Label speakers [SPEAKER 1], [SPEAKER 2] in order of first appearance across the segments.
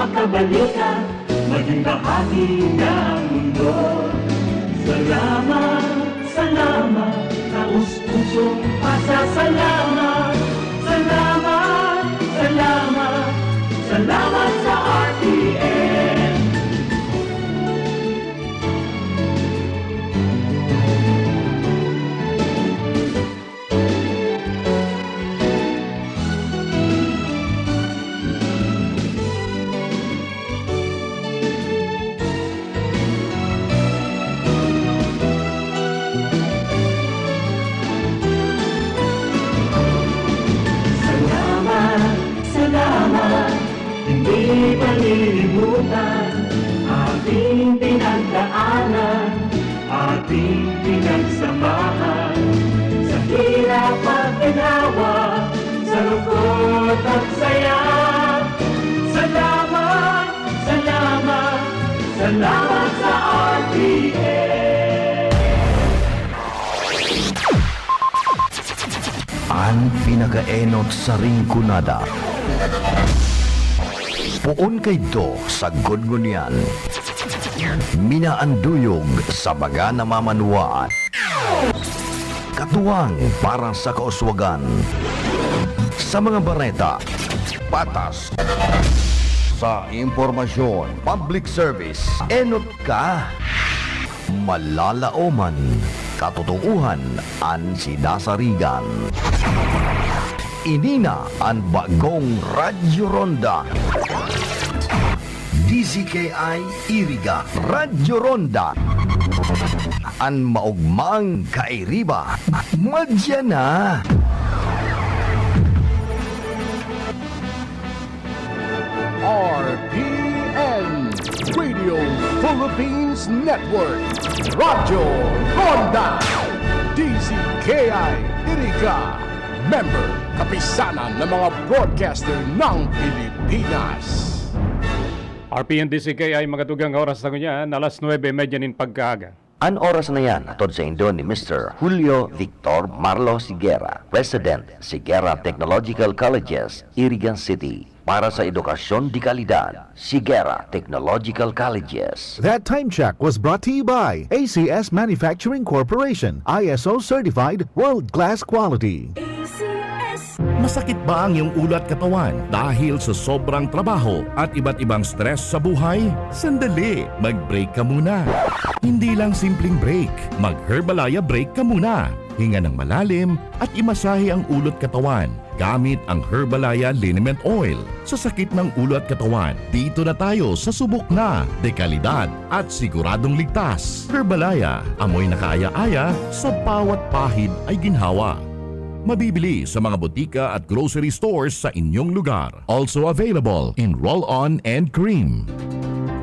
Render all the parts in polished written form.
[SPEAKER 1] makabalikan, maging bahagi ng mundo. Salamat, salamat, taus-pusong pasasalamat. Salamat, salamat, salamat sa RTN. Salamat, hindi palilimutan ating pinagdaanan, ating pinagsamahan, sa hirap at ginawa, sa lungkot at saya. Salamat, salamat, salamat sa RTN.
[SPEAKER 2] Ang pinakaenot sa ringkunada. Puon kay do sa gudgunyan. Minaanduyog sa baga namamanuaan. Katuwang para sa kauswagan. Sa mga bareta, patas. Sa impormasyon, public service, enot ka. Malalaoman, katotohuan, ang sinasarigan. Inina ang bagong Radyo Ronda. DZKI Iriga Radyo Ronda. Ang maugmang kairiba. Madya na.
[SPEAKER 3] RPN Radio Philippines Network Radyo Ronda DZKI Iriga Member Kapisanan ng mga broadcaster ng Pilipinas.
[SPEAKER 4] RPN DCK ay magatugang oras na ganyan, alas 9:30 nin pagkaaga.
[SPEAKER 2] An oras na yan, atod sa indo ni Mr. Julio Victor Marlo Siguera, President, Siguera Technological Colleges, Irigan City. Para sa edukasyon di kalidad, Siguera Technological Colleges.
[SPEAKER 5] That time check was brought to you by ACS Manufacturing Corporation, ISO certified world-class quality.
[SPEAKER 3] Masakit ba ang iyong ulo at katawan dahil sa sobrang trabaho at iba't ibang stress sa buhay? Sandali, mag-break ka muna. Hindi lang simpleng break, mag-Herbalaya break ka muna. Hinga ng malalim at imasahe ang ulo at katawan gamit ang Herbalaya Liniment Oil. Sa sakit ng ulo at katawan, dito na tayo sa subok na, dekalidad at siguradong ligtas. Herbalaya, amoy nakaaya-aya, sa bawat pahid ay ginhawa. Mabibili sa mga botika at grocery stores sa inyong lugar. Also available in roll-on and cream.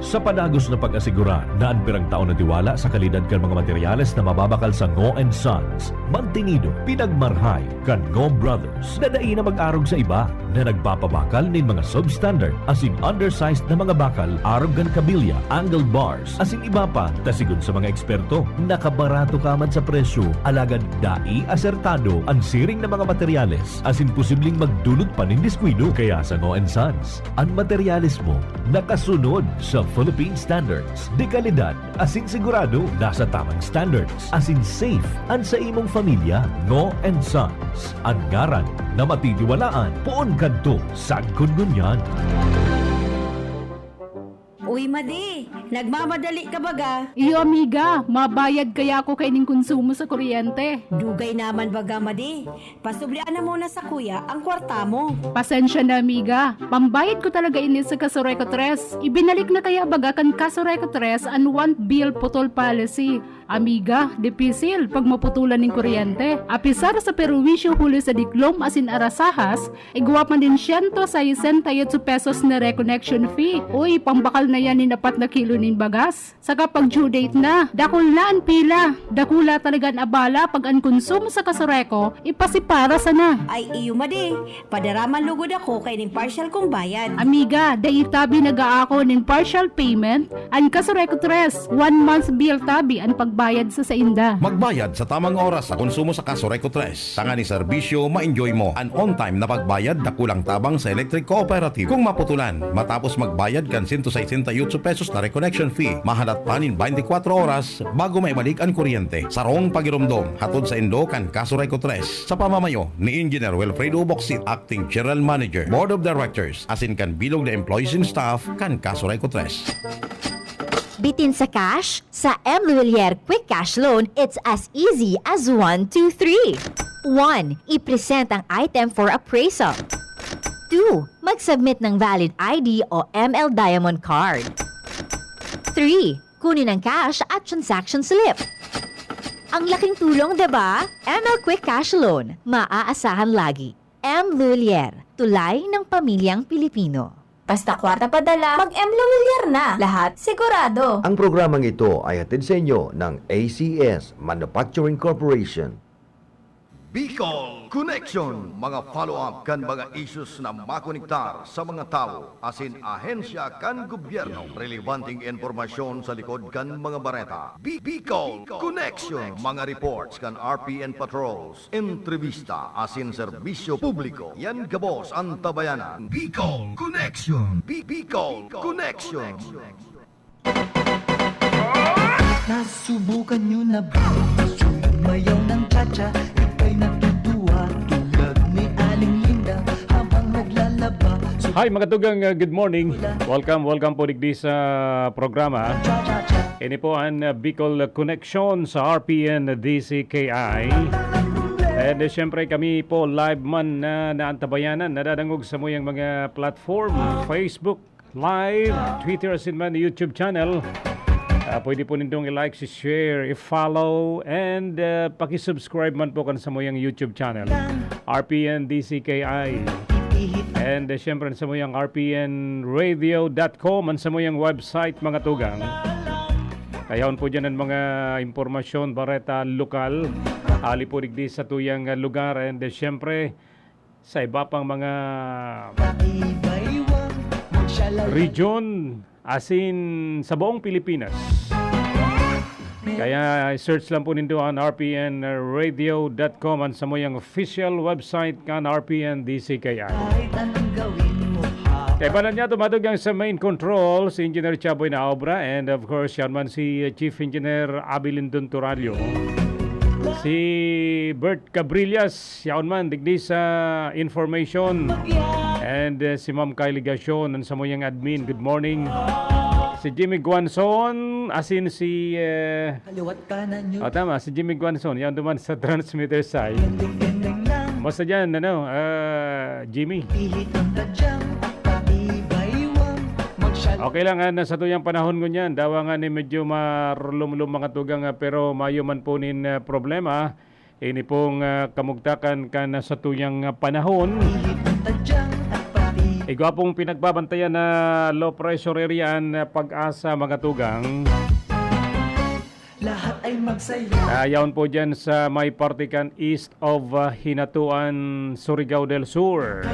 [SPEAKER 6] Sa padagos na pag-asigura na ang pirang taon na tiwala sa kalidad kan mga materyales na mababakal sa Ngo & Sons, mantinido, pinagmarhay kan Ngo Brothers. Dadai na mag-arog sa iba na nagpapabakal ng mga substandard as in undersized na mga bakal, arog kan kabilya, angled bars, as in iba pa, tasigon sa mga eksperto. Nakabarato ka man sa presyo, alagad dai asertado ang siring na mga materyales as in posibleng magdulot pa ng diskwido. Kaya sa Ngo & Sons, ang materyales mo nakasunod sa Philippine Standards. De kalidad, asin sigurado, nasa tamang standards. Asin safe, ang sa imong pamilya, Ngo & Sons. Ang ngaran na matitiwalaan, poon kadto, sagkon ngunyan.
[SPEAKER 7] Uy, Madi, nagmamadali ka baga?
[SPEAKER 8] Iyo, amiga, mabayad kaya ako kay ning konsumo sa kuryente.
[SPEAKER 7] Dugay naman baga, Madi. Pasublian na muna sa kuya ang kwarta mo.
[SPEAKER 8] Pasensya na, amiga. Pambayad ko talaga ini sa Kasureko 3. Ibinalik na kaya baga kan Kasureko 3 ang one bill putol policy. Amiga, dipisil pag maputulan ng kuryente. Apisar sa perwisyo huli sa diklom asin arasahas, igwa man din 168 pesos na reconnection fee. Uy, pambakal na yan ni dapat na kilo nin bagas. Saka pag due date na, dakulaan pila. Dakula talaga ang abala pag ang konsumo sa Kasureko, ipasipara sana.
[SPEAKER 7] Ay, iyo, Madi. Padaraman lugod ako kay ning partial kong bayad.
[SPEAKER 8] Amiga, dahil tabi nag-aako ng partial payment, ang Kasureko 3, 1 month bill tabi ang pag magbayad sa sainda.
[SPEAKER 3] Magbayad sa tamang oras sa konsumo sa Kasureco 3. Tanga ni serbisyo, ma-enjoy mo. An on-time na pagbayad na kulang tabang sa electric cooperative. Kung maputulan, matapos magbayad kan 168 pesos na reconnection fee, mahalat panin 24 oras bago maibalik ang kuryente. Sarong pagirumdom, hatod sa Indo kan Kasureco 3. Sa pamamayo ni Engineer Wilfredo Boxit, Acting General Manager, Board of Directors, asin kan bilog na employees and staff kan Kasureco 3.
[SPEAKER 9] Bitin sa cash? Sa M. Luilier Quick Cash Loan, it's as easy as 1, 2, 3. 1. I-present ang item for appraisal. 2. Mag-submit ng valid ID o ML Diamond Card. 3. Kunin ang cash at transaction slip. Ang laking tulong, diba? ML Quick Cash Loan. Maaasahan lagi. M. Luilier. Tulay ng pamilyang Pilipino.
[SPEAKER 7] Basta kwarta padala, mag-M. Luilier na. Lahat sigurado.
[SPEAKER 2] Ang programang ito ay hatid sa inyo ng ACS Manufacturing Corporation.
[SPEAKER 10] Bicol Connection, mga follow-up kan mga issues na makonektar sa mga tao, asin ahensya kan gobyerno, relevanting informasyon sa likod kan mga bareta. Bicol Connection, mga reports kan RPN patrols, entrevista, asin serbisyo publiko. Yan gabos ang tabayanan. Bicol Connection. Bicol Connection.
[SPEAKER 1] Nasubukan nyo na ba? Sumayaw ng cha-cha, ika'y natutuwa tulad ni Aling Linda habang naglalaba.
[SPEAKER 4] Hi mga tugang, good morning. Welcome po digdi sa programa. Ini po ang Bicol Connection sa RPN DCKI. And syempre kami po live man na naantabayanan, nadadangog sa muyang mga platform, Facebook Live, Twitter, asin man YouTube channel. Pwede po nindong i-like, i-share, i-follow, and pakisubscribe man po kan sa moyang YouTube channel, RPN DCKI. And syempre sa moyang rpnradio.com, man sa moyang website mga tugang. Kayaon po dyan ang mga impormasyon, bareta, lokal, ali po digdi sa tuyang lugar, and syempre sa iba pang mga region, asin sa buong Pilipinas. Kaya search lang po nindo ang rpnradio.com ang sa moyang official website kan RPN DCKI. Kaya pa niya tumatog sa main control si Engineer Chaboy na obra, and of course yan man si Chief Engineer Abilindon Turalio. Si Bert Cabrillas, yaon man digdi sa information. And si Ma'am Kylie Gasyon, ang sa moyang admin, good morning. Si Jimmy Guanzon, asin si... tama, si Jimmy Guanzon, yan duman sa transmitter side. Basta dyan, Jimmy. Okay lang, nasa tuyang panahon ko niyan. Dawa nga ni medyo marulum-lum mga tugang, pero mayo man po nin problema. Ini pong kamugtakan ka na sa tuyang panahon. Igwa pong pinagbabantayan na low pressure area ang Pag-asa mga tugang.
[SPEAKER 1] Lahat ay magsaya.
[SPEAKER 4] Yaon po dyan sa may partikan east of Hinatuan, Surigao del Sur.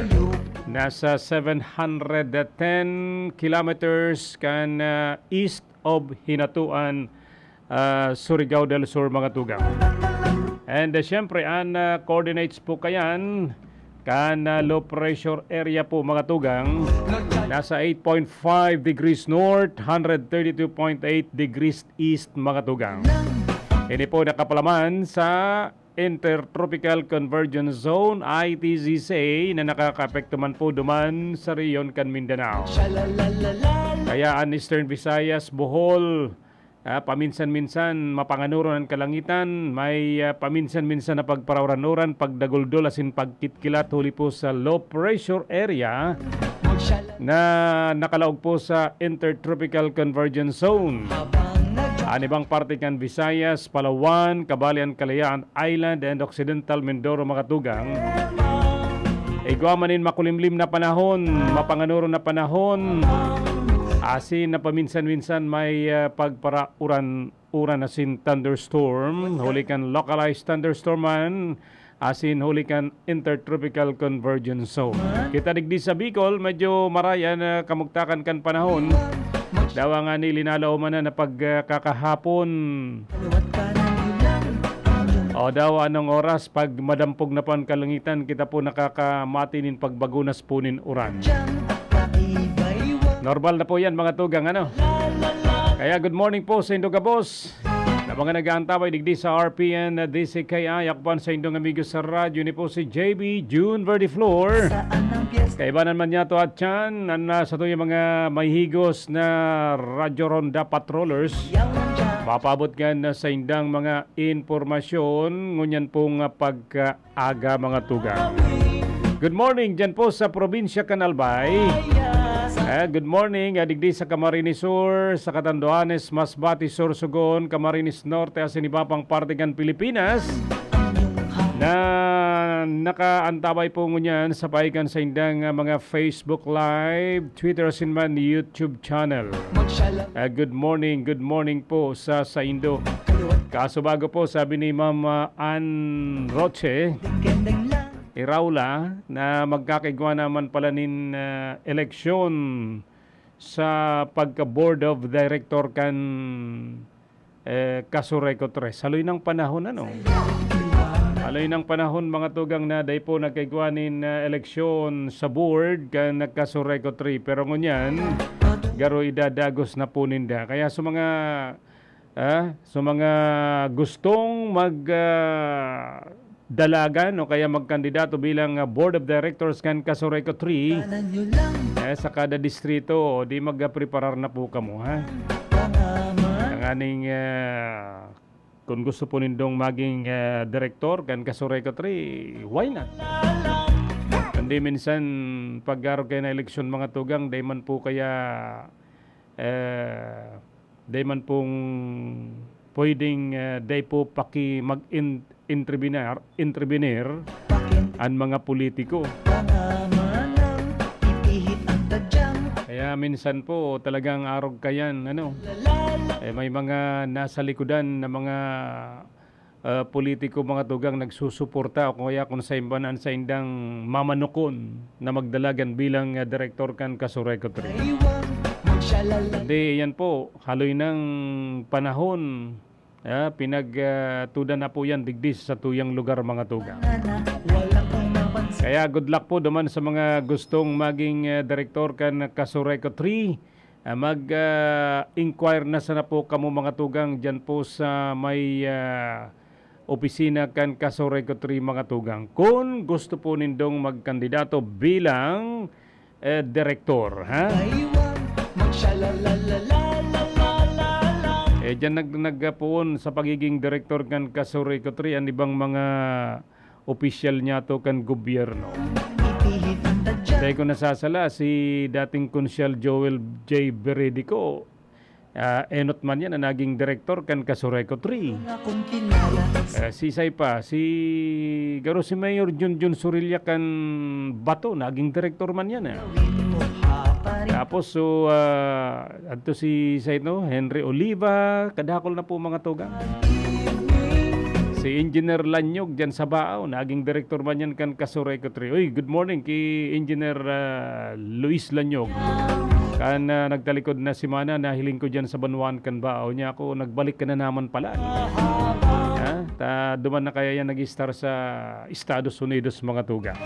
[SPEAKER 4] Nasa 710 kilometers kan east of Hinatuan, Surigao del Sur mga tugang. And syempre ang coordinates po kayan kan low pressure area po mga tugang, nasa 8.5 degrees north, 132.8 degrees east mga tugang. Ini po nakapalaman sa Intertropical Convergence Zone, ITZC, na nakaka-apekto man po duman sa reyon kan Mindanao. Kaya ang Eastern Visayas, Bohol, paminsan-minsan mapanganuron ang kalangitan, may paminsan-minsan na pagparawranuran, pagdaguldol, asin pagkitkilat huli po sa low pressure area na nakalaog po sa Intertropical Convergence Zone. Anibang parte kan Visayas, Palawan, Cabalian, Kalayaan Island, and Occidental Mindoro mga tugang. Igwamanin makulimlim na panahon, mapanganuron na panahon, asin na paminsan-minsan may pagparauran asin thunderstorm, huli kan localized thunderstorm man, asin huli kan Intertropical Convergence Zone. Kita digdi sa Bicol, medyo maraya na kamugtakan kan panahon. Dawa nga ni linalaw man na pagkakahapon, O daw anong oras pag madampog na pan kalangitan kita po nakakamatinin pagbagunas punin uran. Normal na po yan mga tugang ano. Kaya good morning po sa Indong Boss. Na mga nag-aantabay digdi sa RPN DCKI yakpan sa Indong amigos sa radyo ni po si JB June Verdiflor. Kaibanan man niya to at yan sa to yung mga mahigos na Radyo Ronda Patrollers. Mapabot ka na sa indang mga informasyon ngunyan pong pagkaaga mga tugang. Good morning dyan po sa probinsya Canalbay. Good morning, digdi sa Camarines Sur, sa Catanduanes, Masbate, Sorsogon, Camarines Norte, asin iba pang partigan Pilipinas na nakaantabay po ngunyan sa paikan sa indang mga Facebook Live, Twitter, asin man YouTube channel. Good morning po sa Indo. Kaso bago po sabi ni Ma'am Ann Roche Iraula na magkakigwa naman pala nin eleksyon sa pagka-board of director kan Kasureco 3. Haloy ng panahon ano? Haloy ng panahon mga tugang na day po nagkigwa nin eleksyon sa board kan Kasureco 3. Pero ngunyan, garo idadagos na po ninda. Kaya sa mga gustong dalagan o kaya magkandidato bilang Board of Directors kan Kasureco 3 sa kada distrito o di magpreparar na po kamo ha. Ang aning kung gusto po nindong maging director kan Kasureco 3, why not? Hindi minsan pag-araw kayo na eleksyon mga tugang, day man po kaya day man pong pwedeng day po paki mag-intervenir ang mga politiko. Kaya minsan po talagang arog kayan ano. May mga nasa likodan na mga politiko mga tugang nagsusuporta o kaya kung sa imbanan sa indang mamanukon na magdalagan bilang director kan Kasureco 3. Hindi, yan po, haloy ng panahon. Pinagtuda na po yan digdis sa tuyang lugar mga tugang. Kaya good luck po duman sa mga gustong maging director kan Kasureco 3. Mag-inquire na sana po kamo mga tugang dyan po sa may opisina kan Kasureco 3 mga tugang. Kung gusto po nindong magkandidato bilang director, ha? Diyan nagpuon sa pagiging director kan Kasureco 3 ang ibang mga opisyal niya to kan gobyerno. Dahil ko nasasala si dating Konsyal Joel J. Beredico. Enot man yan na naging director kan Kasureco 3. Si Garo si Mayor Junjun Surilla kan Bato, naging director man yan. Tapos adto si Henry Oliva, kadakol na po mga tugang. Si Engineer Lanyog dyan sa Baaw, naging director man yan kan Kasureco 3. Uy, good morning kay Engineer Luis Lanyog. Kan nagtalikod na si Mana, nahiling ko dyan sa Banwan kan Baaw niya ako, nagbalik ka na naman pala. Duman na kaya yan nag-star sa Estados Unidos mga tugang.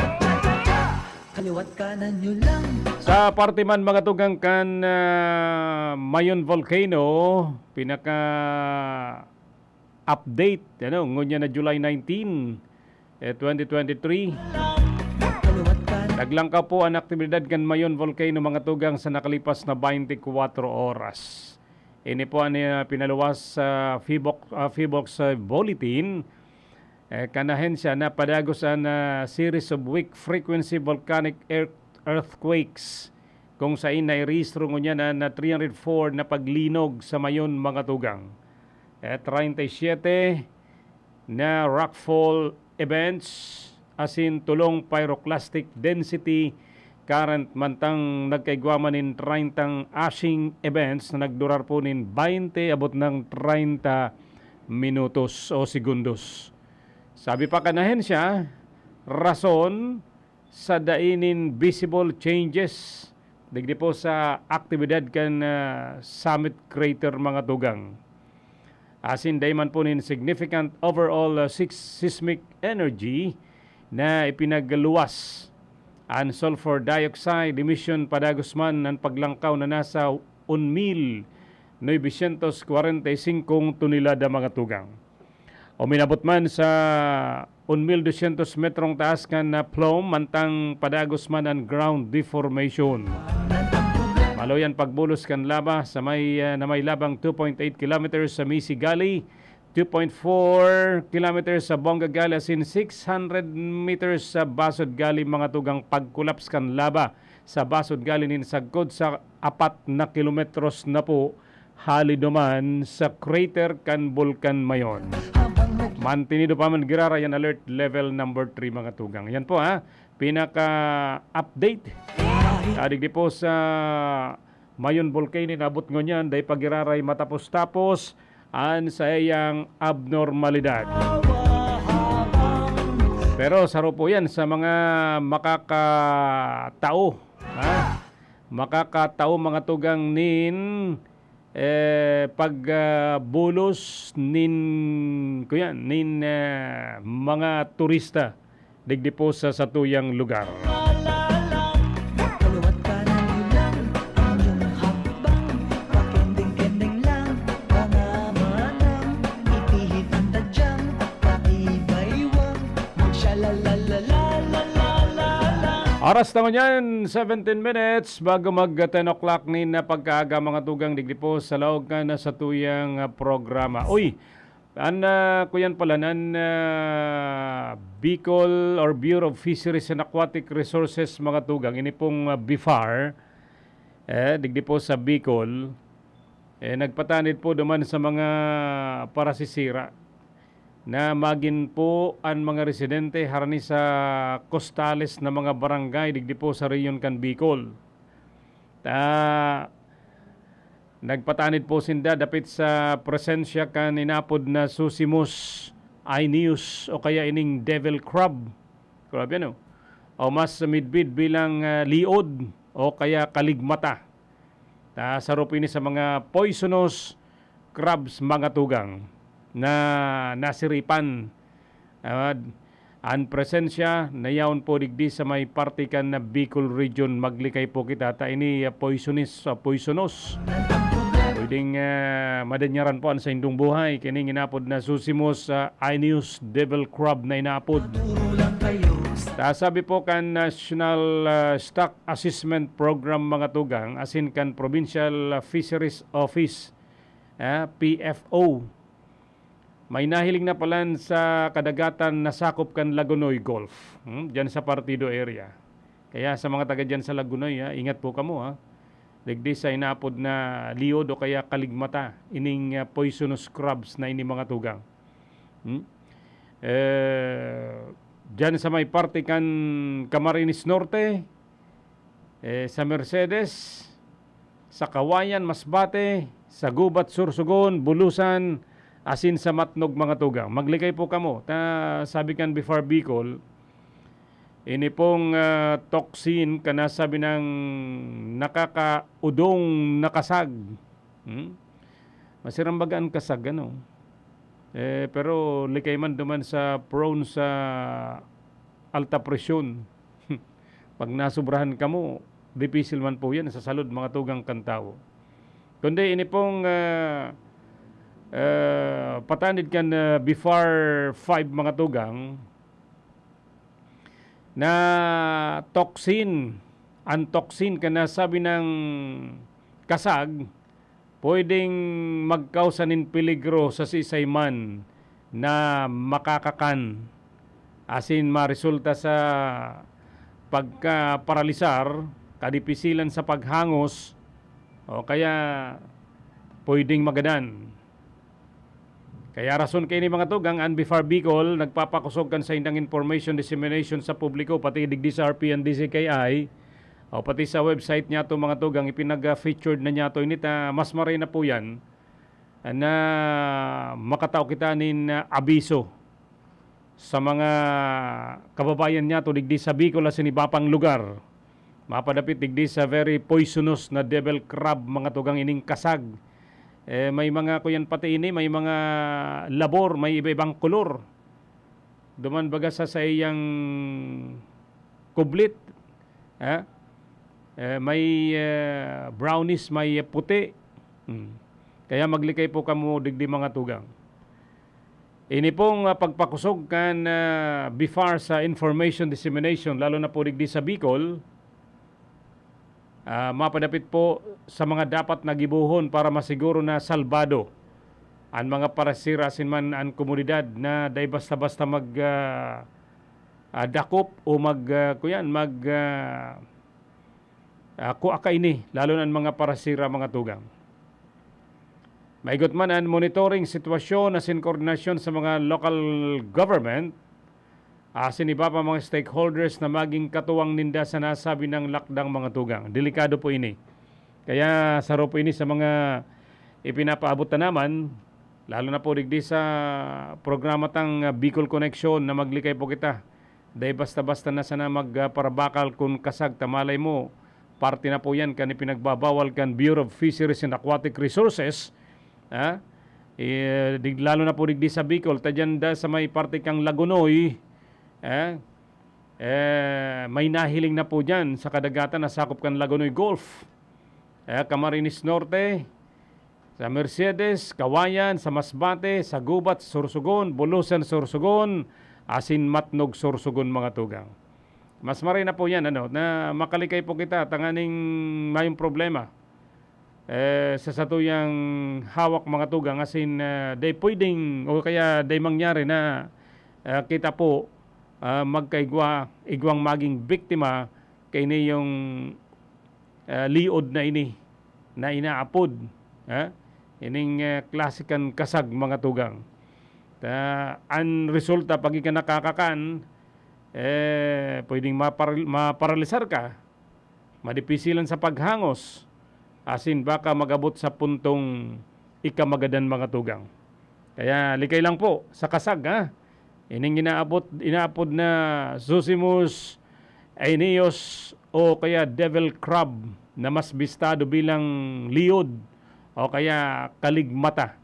[SPEAKER 1] Kaliwat kanan nyo lang.
[SPEAKER 4] Sa parte man mga tugang kan Mayon Volcano, pinaka update ngunya na July 19, 2023. Naglangka po ang aktibidad kan Mayon Volcano mga tugang sa nakalipas na 24 oras. Ini po ang pinaluwas sa Phibox Bulletin. Kanahensya na padagos ang series of weak frequency volcanic earthquakes kung sa inay-rehistro niya na 304 na paglinog sa Mayon mga tugang. 37 na rockfall events asin tulong pyroclastic density current mantang nagkaigwaman in 30 ashing events na nagdurar po nin 20 abot ng 30 minutos o segundos. Sabi pa kanahensya, rason sa dainin visible changes digdi po sa aktibidad kan summit crater mga tugang. Asin dayman po nin significant overall seismic energy na ipinagluwas ang sulfur dioxide emission padagosman ng paglangkaw na nasa 1,945 tonelada mga tugang. O minabot man sa 1,200 metrong taas kan na plum mantang padagos man ang ground deformation. Maloyan pagbulos kan laba sa na may labang 2.8 kilometers sa Misigali, 2.4 kilometers sa Bonga Gali, asin 600 meters sa Basod Gali mga tugang pagkulaps kan laba sa Basod Gali nin sagkod sa 4 na kilometros na po hali duman sa crater kan Bulkan Mayon. Mantinido pa man girara yan alert level number 3 mga tugang. Yan po pinaka-update. Adig po sa Mayon Volcano nabot ngonyan day pagiraray matapos-tapos an sa iyang abnormalidad. Pero saro po yan sa mga makakatao. Makakatao mga tugang nin pagbulos nin mga turista digdi po sa satuyang lugar.
[SPEAKER 1] Kaluwat kanan yun lang ang iyong hakbang. Pakending-kending lang mga manang. Ipihit ang tadyang at patibaywang. Magshalalalalalalalala.
[SPEAKER 4] Oras naman yan, 17 minutes bago mag 10 o'clock ni na pagkaaga mga tugang digdi po sa laog ka na sa tuyang programa. Uy, kuyan pala nan Bicol or Bureau of Fisheries and Aquatic Resources mga tugang. Ini pong BIFAR, digdi po sa Bicol, nagpatanid po duman sa mga parasisira na magin po ang mga residente harani sa costales na mga barangay digdi po sa reyon kan Bicol. Nagpatanid po sinda dapit sa presensya kan inapod na susimus, ainius o kaya ining devil crab. Crab yan o mas midbid bilang liod o kaya kaligmata. Sarop ini sa mga poisonous crabs mga tugang na nasiripan. Ang presensya na yaon po digdi sa may partikan na Bicol region maglikay po kita ta ini poisonous. Pwedeng madanyaran po ang sa indong buhay kining inapod na susimus ainius devil crab na inapod. Sabi po kan National Stock Assessment Program mga tugang asin kan Provincial Fisheries Office PFO. May nahiling na palan sa kadagatan na sakop kan Lagunoy Gulf. Diyan sa Partido area. Kaya sa mga taga diyan sa Lagunoy, ingat po kamo. Digdi sa inapod na liod o kaya kaligmata. Ining poisonous crabs na ini mga tugang. Diyan sa may parte kan Camarines Norte, sa Mercedes, sa Kawayan, Masbate, sa Gubat, Sursugon, Bulusan, asin sa Matnog mga tugang. Maglikay po kamo. Sabi kan before Bicol, ini pong toxin kana sabi ng nakakaudong nakasag. Masirambagaan kasag pero likay man duman sa prone sa alta presyon. Pag nasubrahan kamo, dipisil man po yan sa salud mga tugang kantao. Kundi ini pong patanid kan before 5 mga tugang na toxin, ang toxin kana sabi ng kasag pwedeng magkausanin peligro sa sisayman na makakakan asin maresulta sa pagkaparalisar, kadipisilan sa paghangos o kaya pwedeng magadan. Kaya rason kayo ni mga tugang, ang before Bicol, nagpapakusog kan sa indang information dissemination sa publiko, pati digdi sa RPNDCKI, o pati sa website niya to mga tugang, ipinag-featured na niya to inita, mas maray na po yan, na makataw kita nin abiso sa mga kababayan niya to digdi sa Bicol as inibapang lugar. Mapadapit digdi sa very poisonous na devil crab mga tugang ining kasag. May mga kuyan pati ini, may mga labor, may iba-ibang kulor. Duman baga sa iyang kublit. May brownish, may puti. Kaya maglikay po kamo digdi mga tugang. Ini pong pagpakusog kan before sa information dissemination, lalo na po digdi sa Bicol, mapadapit po sa mga dapat nagibuhon para masiguro na salbado ang mga parasira sinman ang komunidad na day basta-basta mag dakop o kuaka ini, lalo na ang mga parasira mga tugang. Maigot man ang monitoring sitwasyon asin koordinasyon sa mga local government, asin iba pa mga stakeholders na maging katuwang ninda sa nasabi ng lakdang mga tugang. Delikado po ini. Kaya saro po ini sa mga ipinapaabot na naman, lalo na po digdi sa programa tang Bicol Connection na maglikay po kita. Dahil basta-basta na sana magparabakal kung kasag tamalay mo, parte na po yan kan ipinagbabawal kan Bureau of Fisheries and Aquatic Resources. Lalo na po digdi sa Bicol, tadyan da sa may parte kang Lagunoy, may nahiling na po dyan sa kadagatan na sakop kan Lagunoy Gulf, Camarines Norte, sa Mercedes, Kawayan, sa Masbate, sa Gubat, Sorsogon, Bulusan, Sorsogon, asin Matnog, Sorsogon mga tugang. Mas maray na po yan na makalikay po kita tanganing mayong problema. Sa satuyang hawak mga tugang asin day pwedeng o kaya day mangyari na kita po igwang maging biktima kay ini yung liod na ini na inaapod ining klasikan kasag mga tugang. Ang resulta pag ika nakakakan pwedeng maparalisar ka, madipisilan sa paghangos, asin baka magabot sa puntong ikamagadan mga tugang. Kaya likay lang po sa kasag ining inaapod na Zosimus aeneus o kaya devil crab na mas bistado bilang liod o kaya kaligmata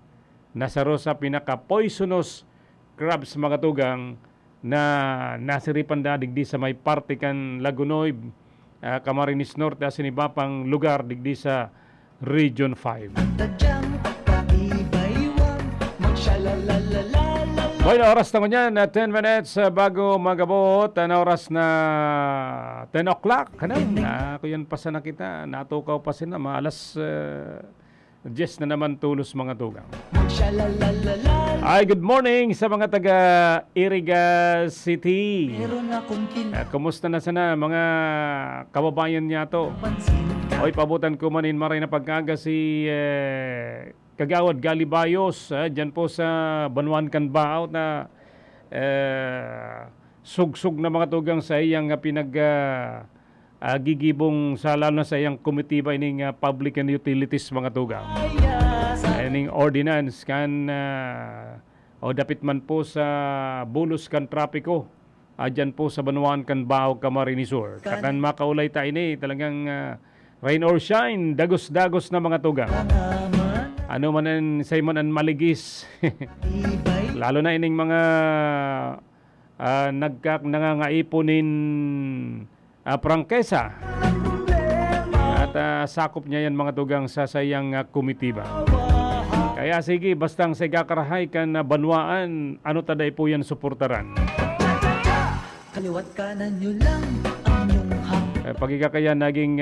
[SPEAKER 4] na saro sa pinaka-poisonous crabs mga tugang na nasiripan da digdi sa may parte kan Lagunoy, Camarines Norte asin iba pang lugar digdi sa Region 5.
[SPEAKER 1] Tadyang patibaywang magsalalalala.
[SPEAKER 4] Bueno, oras na ngunyan, 10 minutes bago magabot, na oras na 10 o'clock. Kuyan pa sana kita, natukaw pa sila, alas 10 na naman tulos mga tugang.
[SPEAKER 1] Magsalalalala.
[SPEAKER 4] Ay, good morning sa mga taga Iriga City.
[SPEAKER 1] Meron akong
[SPEAKER 4] Kumusta na sana mga kababayan niya to?
[SPEAKER 1] kinapansin ka.
[SPEAKER 4] Oy, pabutan ko manin maray na pagkaga si Kagawad Galibayos dyan po sa Banuan Canbao na sugsug na mga tugang sa iyang gigibong sa lalo na sa iyang komitiba ining public and utilities mga tugang. Ining ordinance kan o dapit man po sa bulos kan trapiko dyan po sa Banuan Canbao, Camarines Sur. Kakan makaulay tayo ini talagang rain or shine, dagos-dagos na mga tugang. Ano man ang Simon and Maligis. Lalo na ining mga nangangaiponin prangkesa. At sakop niya yan mga tugang sa sayang komitiba. Kaya sige, bastang sigakarahay kan banwaan, ano taday po yan suportaran.
[SPEAKER 1] Kaliwat kanan nyo lang ang iyong hak.
[SPEAKER 4] Pagkakaya naging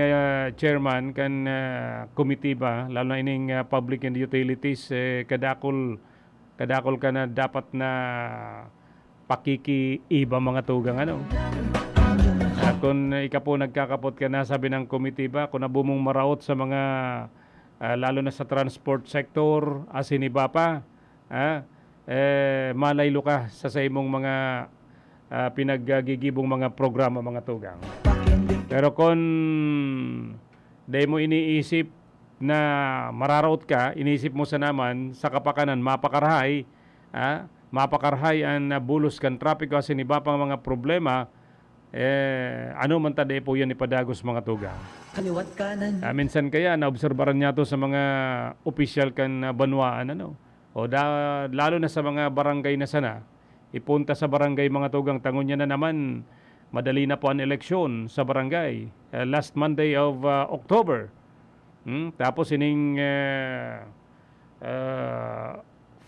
[SPEAKER 4] chairman kan komitiba, lalo na ining public and utilities, kadakol ka na dapat na pakikiiba mga tugang kung ika po nagkakapot ka na sabi ng komitiba, kung nabumong maraot sa mga lalo na sa transport sector, asin iba pa, malaylo ka sa imong mga pinaggigibong mga programa mga tugang. Pero kung di mo iniisip na mararaot ka, iniisip mo sa naman sa kapakanan mapakarhay ang bulos kan trapiko asin iba pang mga problema, ano man tade po yan ipadagos mga tugang.
[SPEAKER 1] kaliwat kanan.
[SPEAKER 4] Minsan kaya naobserbaran niya to sa mga opisyal kan banwaan lalo na sa mga barangay na sana. Ipunta sa barangay mga tugang tangon niya na naman madali na po ang eleksyon sa barangay last Monday of October. Tapos ining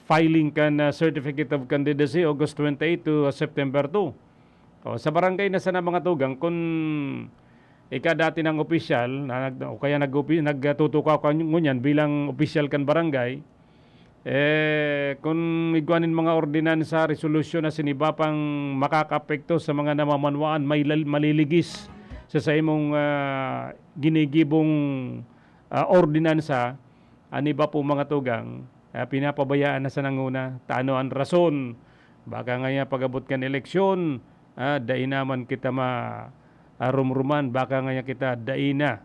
[SPEAKER 4] filing kan certificate of candidacy August 28 to September 2. Sa barangay na sana mga tugang kung dati ng opisyal o kaya nagtutukaw ka ngunyan bilang opisyal kan barangay, kung igwanin mga ordinansa, resolusyon na sinibapang makakapekto sa mga namamanwaan, may maliligis sa imong ginigibong ordinansa, ani ba po mga tugang, pinapabayaan na sa nanguna, taano ang rason, baka ngaya pagabot kan eleksyon, dai naman kita rumruman, baka ngaya kita daina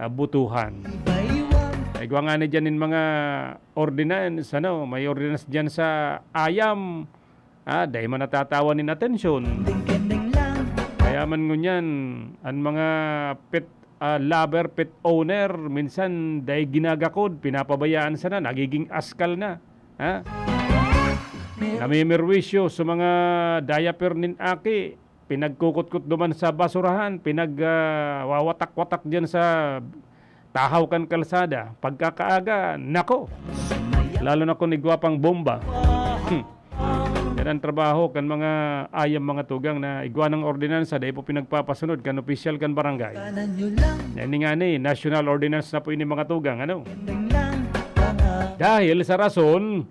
[SPEAKER 4] butuhan. Igwa nga ni dyan mga ordinance, may ordinance dyan sa ayam, dahil man natatawan in atensyon. Kaya man ngunyan, ang mga pet lover, pet owner, minsan dahil ginagakod, pinapabayaan sana, nagiging askal na. Namimirwisyo sa mga diaper nin aki, pinagkukot-kut duman sa basurahan, pinagwawatak-watak dyan sa tahaw kan kalsada, pagkakaaga, nako, lalo na kung igwapang bomba. Yan ang trabaho kan mga ayam mga tugang na igwa ng ordinansa dahil po pinagpapasunod kan opisyal kan barangay. Yan nga ni, national ordinance na po ini mga tugang, dahil sa rason,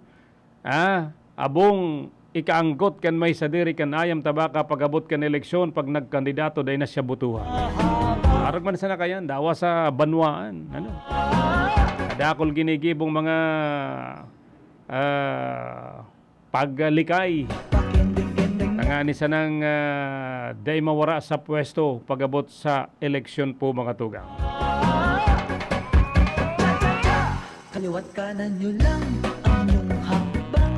[SPEAKER 4] abong ikaanggot kan may sadiri kan ayam tabaka pagabot kan eleksyon pag nagkandidato dahil na siya butuhan. Arag man sana kayan, dawa sa banwaan. Dakol ginigibong mga paglikay. Tangani sanang day mawara sa pwesto pagabot sa eleksyon po mga tugang.
[SPEAKER 1] Kaliwat kanan nyo lang ang iyong hakbang.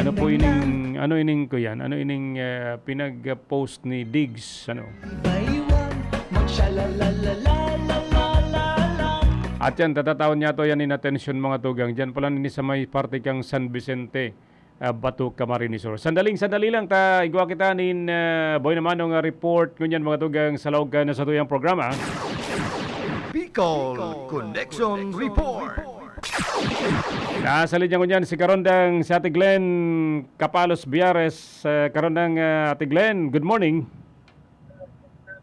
[SPEAKER 4] Ano po ining ko yan? Ano ining pinag-post ni Diggs? At yan, tatataon niya to yan in attention mga tugang. Diyan pala nini sa may parte kang San Vicente, Batu, Camarines Sur. Sandali lang, igwa kita nin boy naman ng report ngunyan mga tugang sa loob na sa tuyang programa.
[SPEAKER 10] Bicol Connection Report.
[SPEAKER 4] Nasalid niya ngunyan si Karondang si Ate Glenn Capalos Biares. Karondang Ate Glenn, good morning.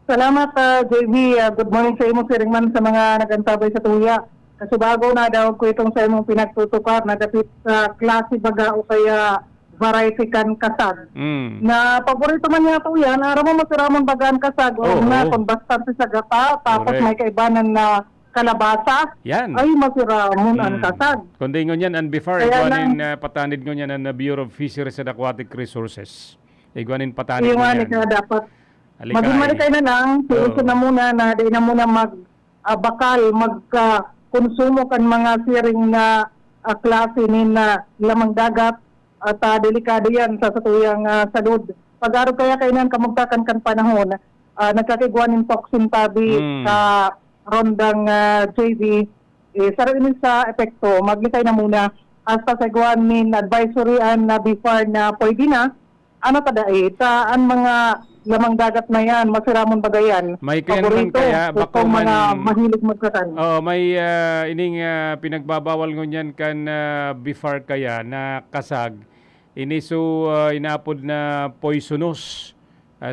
[SPEAKER 11] Salamat, JB. Good morning sa imo, Sir Ringman, sa mga nagantabay sa tuya. Kasi bago na daw ko itong sa imong pinagtutukar na dapit sa klase baga o kaya variety kan kasag. Na paborito man niya tuya, na aram mo masiramon bagaan kasag. O na, kung bastante sa gata, tapos may kaibanan na kalabasa,
[SPEAKER 4] yan.
[SPEAKER 11] ay masiramon ang kasag.
[SPEAKER 4] Kundi ngunyan, and before, igwanin patanid ngunyan ang Bureau of Fisheries and Aquatic Resources. Igwanin patanid ngunyan.
[SPEAKER 11] Iwanin ka dapat. Maging na lang, silusin na muna na di na muna bakal, magkonsumo kan mga siring na klase ni na lamang dagat at delikado yan sa satuyang salud. Pag-araw kaya kainan kamagtakan kan panahon, nagkakigwanin toxin tabi sa rondang JV, sarili sa epekto, maglikay na muna hasta sa igwanin advisory na before na pwede na, ang mga lamang dagat na yan, masiramon bagayan.
[SPEAKER 4] May paborito, kaya bako man
[SPEAKER 11] mga mahilig magkatan.
[SPEAKER 4] May ining pinagbabawal ngunyan kan before kaya na kasag. Iniso inapod na poisonous.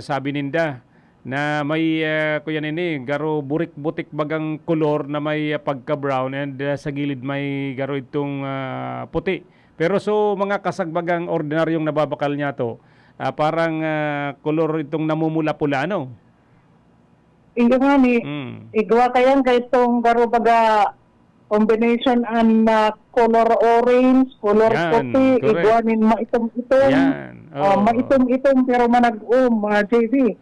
[SPEAKER 4] Sabi ninda na may kuyan ini garo burik-butik bagang kolor na may pagka-brown and sa gilid may garo itong puti. Pero so mga kasag bagang ordinaryong nababakal niya to. Parang kolor itong namumula-pula, no?
[SPEAKER 11] Iyo nga ni, igwa kayan kay itong garo baga combination an color orange, color puti, igwa nin maitom-itom. Maitom-itom pero manag-um, JV.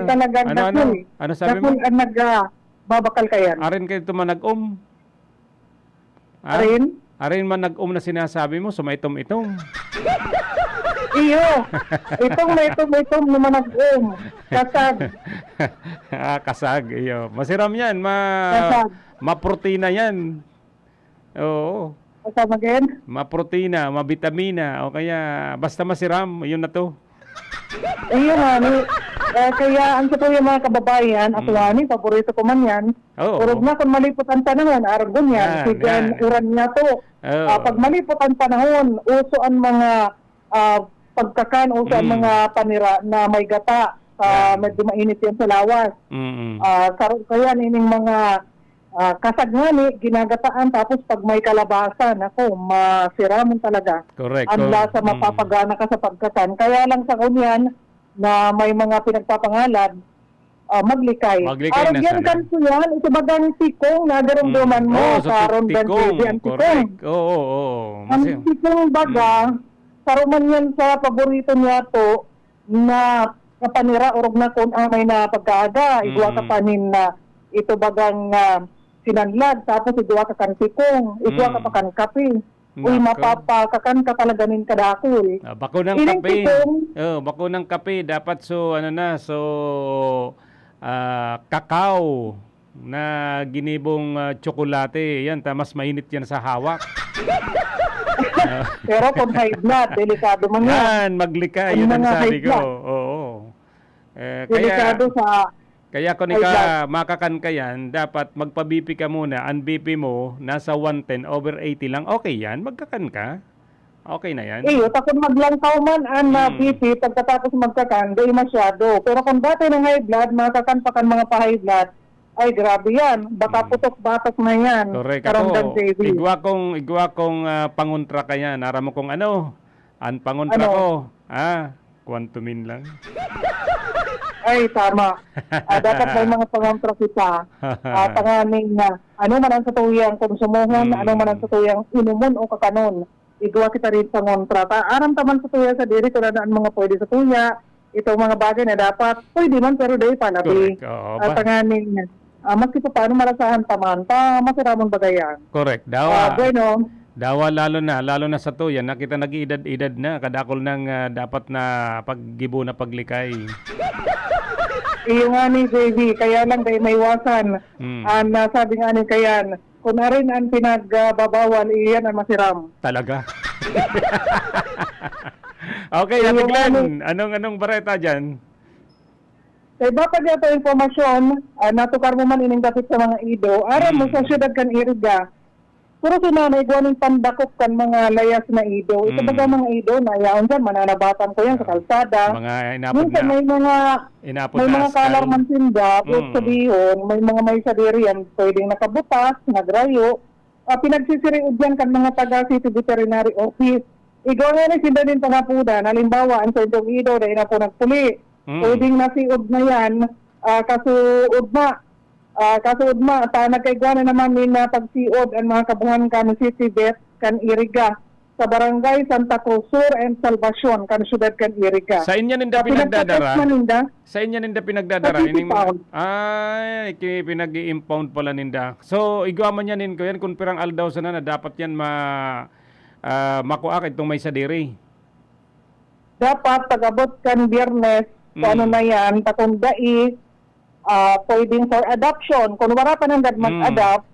[SPEAKER 11] Talagang dakul.
[SPEAKER 4] Ano sabi mo?
[SPEAKER 11] Dakul ang nagbabakal kayan.
[SPEAKER 4] Arin kayo ito manag-um?
[SPEAKER 11] Arin?
[SPEAKER 4] Arin man nag-um na sinasabi mo, sumaitom-itom.
[SPEAKER 11] Iyo, may itom naman nag-um. Kasag.
[SPEAKER 4] Kasag, iyo. Masiram yan,
[SPEAKER 11] Kasag.
[SPEAKER 4] maprotina yan. Oo.
[SPEAKER 11] Kasag again?
[SPEAKER 4] Maprotina, mabitamina, o kaya basta masiram, yun na to.
[SPEAKER 11] Iyo nga, kaya ang sa yung mga kababayan, ako ani, paborito ko man yan.
[SPEAKER 4] Oo.
[SPEAKER 11] Urog na kung malipot ang panahon, argon yan, sigan, uran niya to.
[SPEAKER 4] Oo.
[SPEAKER 11] Pag malipot ang panahon, uso ang mga pagkakan, uso ang mga panira na may gata. Medyo mainit yan sa lawas. Kaya nining mga kasagngani, ginagataan, tapos pag may kalabasan, ako, masiramon talaga.
[SPEAKER 4] Correct.
[SPEAKER 11] Ang lasa mapapagana ka sa pagkatan. Kaya lang sa kunyan, na may mga pinagpapangalan, maglikay.
[SPEAKER 4] Maglikay
[SPEAKER 11] Arang
[SPEAKER 4] na
[SPEAKER 11] yan
[SPEAKER 4] sana.
[SPEAKER 11] kan po yan, ito bagang tikong, nadarumduman mo, karon dan baby ang tikong.
[SPEAKER 4] Correct. Oo.
[SPEAKER 11] Ang tikong baga, karuman yan sa paborito niya to, na kapanira, urog na kung may na pagkaaga, igwa ka panin na ito bagang sinanlag, tapos igwa ka kan tikong, igwa ka pa kan kape. Uy, mapapakakan ka talaga nin kadakol.
[SPEAKER 4] Bako ng
[SPEAKER 11] Ining
[SPEAKER 4] kape.
[SPEAKER 11] tikong,
[SPEAKER 4] Bako ng kape dapat kakao na ginibong tsokolate. Yan, mas mainit yan sa hawak.
[SPEAKER 11] pero kung high blood, delikado man yan.
[SPEAKER 4] Yan, maglika.
[SPEAKER 11] Ang
[SPEAKER 4] Yun ang
[SPEAKER 11] mga
[SPEAKER 4] sabi
[SPEAKER 11] high
[SPEAKER 4] ko.
[SPEAKER 11] blood.
[SPEAKER 4] Oo.
[SPEAKER 11] Delikado
[SPEAKER 4] Kaya kung
[SPEAKER 11] high blood.
[SPEAKER 4] makakan ka yan, dapat magpa-BP ka muna. Ang BP mo, nasa 110/80 lang. Okay yan, magkakan ka. Okay na yan.
[SPEAKER 11] takot maglangkaw man ang BP pagkatapos magkakan, di masyado. Pero kung dati ng high blood, makakan pa kan mga pa-high blood, ay grabe yan. Baka putok-batok na yan.
[SPEAKER 4] Correct
[SPEAKER 11] Karamdam,
[SPEAKER 4] ako.
[SPEAKER 11] JV.
[SPEAKER 4] Igwa kong pangontra ka yan. Nara mo kung ano. Ang pangontra
[SPEAKER 11] Ano?
[SPEAKER 4] ko. Kwantumin lang.
[SPEAKER 11] Ay, tama. Dapat may mga pangontra kita. Tanganing ano man ang satuyang konsumohon, ano man ang satuyang inumon o kakanon. Igwa kita rin pangontra. Aram taman sa tuya sa diri kung ano ang mga pwede sa tuya. Itong mga bagay na dapat pwede man pero day pa nabi.
[SPEAKER 4] Correct. Oo,
[SPEAKER 11] Tanganing maski pa paano marasahan taman masiramon bagayan.
[SPEAKER 4] Correct. Dawa.
[SPEAKER 11] Bueno,
[SPEAKER 4] Dawa lalo na sa to. Yan, nakita nag-iedad-edad na. Kadakol ng dapat na paggibo na paglikay.
[SPEAKER 11] iyo nga ni JV, kaya lang dahil may iwasan. Sabi nga ni kayan, kung na rin ang pinagbabawal, iyan ang masiram.
[SPEAKER 4] Talaga. Okay, Ate Glenn. Anong bareta dyan?
[SPEAKER 11] Kaya bakit ito informasyon, natukar mo man ining kapit sa mga ido, aram mo sa syudad kan Iriga, puro sinanay gawa ng pandakop kan mga layas na ido. Ito baga mga ido na yaon dyan, mananabatan ko yan sa kalsada.
[SPEAKER 4] Mga inapod
[SPEAKER 11] Minsan
[SPEAKER 4] na.
[SPEAKER 11] may mga
[SPEAKER 4] Askal.
[SPEAKER 11] kalar man tinda, sabihin, may mga may sadirian, pwedeng nakabutas, nagrayo. Pinagsisiriud yan kan mga taga City Veterinary Office. Igaw nga rin sinda din pangapudan, halimbawa, ang sa itong ido, dahil na po nagpuli. Pwedeng nasiud na yan, kasuud ma, nagkaigwana naman min na pagsiod ang mga kabungan kan City Vet kan Iriga sa Barangay Santa Cruz Sur and Salvacion kan syudad kan Iriga.
[SPEAKER 4] Sa inyo ninda pinagdadara?
[SPEAKER 11] Pinagdadara?
[SPEAKER 4] Sa inyo ninda pinagdadara? Pinag-i-impound pala ninda. So, igawa man yan ko yan kung pirang aldaw sana na dapat yan makuha itong may sadiri.
[SPEAKER 11] Dapat pag-abot kan Biyernes, ano na yan, takundai, pwedeng for adoption. Kung wala pa nang mag-adopt,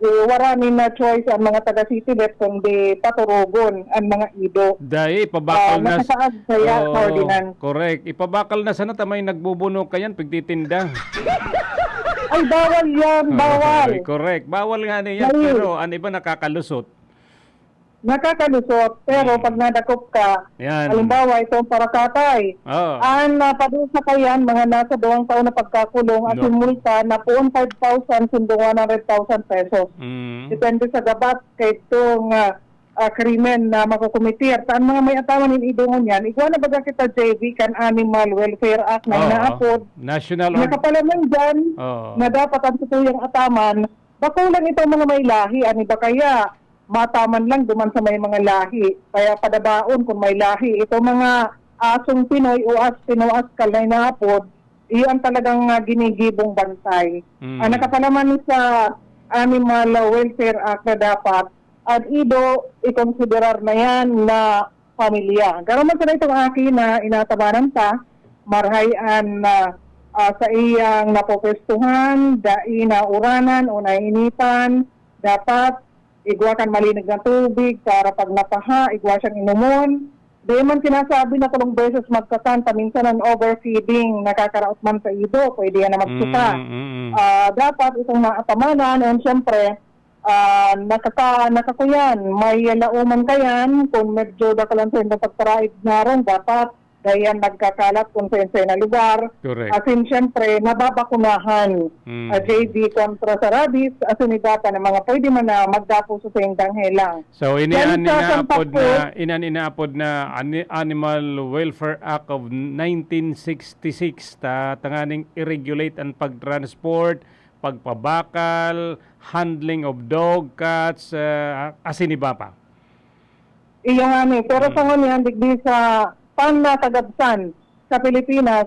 [SPEAKER 11] wala na choice ang mga taga-city vet kundi paturugon ang mga ido.
[SPEAKER 4] Dahil ipabakal na.
[SPEAKER 11] Nakasaad kaya sa ordinance.
[SPEAKER 4] Correct. Ipabakal na sana tamay nagbubuno kayan pagtitinda.
[SPEAKER 11] Ay, bawal yan, bawal.
[SPEAKER 4] Correct. Bawal nga niyan. Pero ano iba nakakalusot.
[SPEAKER 11] Nakakalusot, pero pag nadakop ka,
[SPEAKER 4] Yan.
[SPEAKER 11] halimbawa itong parakatay, ang napadusa ka yan, mga nasa 2 taon na pagkakulong at yung multa na poon 5,000 sundo 100,000 pesos. Depende sa gabat kay itong krimen na makukumitir. Saan mga may ataman ng idungon yan, ikaw na baga kita JV kan Animal Welfare Act na inaapod.
[SPEAKER 4] National
[SPEAKER 11] Nakapalaman dyan na dapat ang tutuyang ataman, bakulang itong mga may lahi, ani ba kaya mataman lang duman sa may mga lahi. Kaya padabaon kung may lahi. Ito mga asong Pinoy o Pinoy-Askal na inaapod, iyon talagang ginigibong bantay. Nakapalaman sa Animal Welfare Act na dapat at ido ikonsiderar na yan na pamilya. Garo man sa itong aki na inatabanan ta, marhayan na sa iyang napopwestuhan, dai na uranan o nainitan, dapat igwakan malinig na tubig para pag napaha, igwa siyang inumon. Di man sinasabi na tulong beses magkatan, paminsan ang overfeeding, nakakaraot man sa ido, pwede yan na magsuka. Dapat itong maatamanan, and syempre, nakakuyan, may lauman kayan, kung medyo dakalan sa hindi pagtaraig na ron, dapat dayan nagkakalat kung sa na lugar.
[SPEAKER 4] Correct.
[SPEAKER 11] Asin syempre, nababakunahan JV kontra sa rabies, asin idata na mga pwede man na magdapo sa sindang helang.
[SPEAKER 4] So inaapod na Animal Welfare Act of 1966 tanganing i-regulate ang pagtransport, pagpabakal, handling of dog, cats, asin iba pa.
[SPEAKER 11] Iyo nga ni, pero sa ngunyan, digdi sa panatagabsan sa Pilipinas,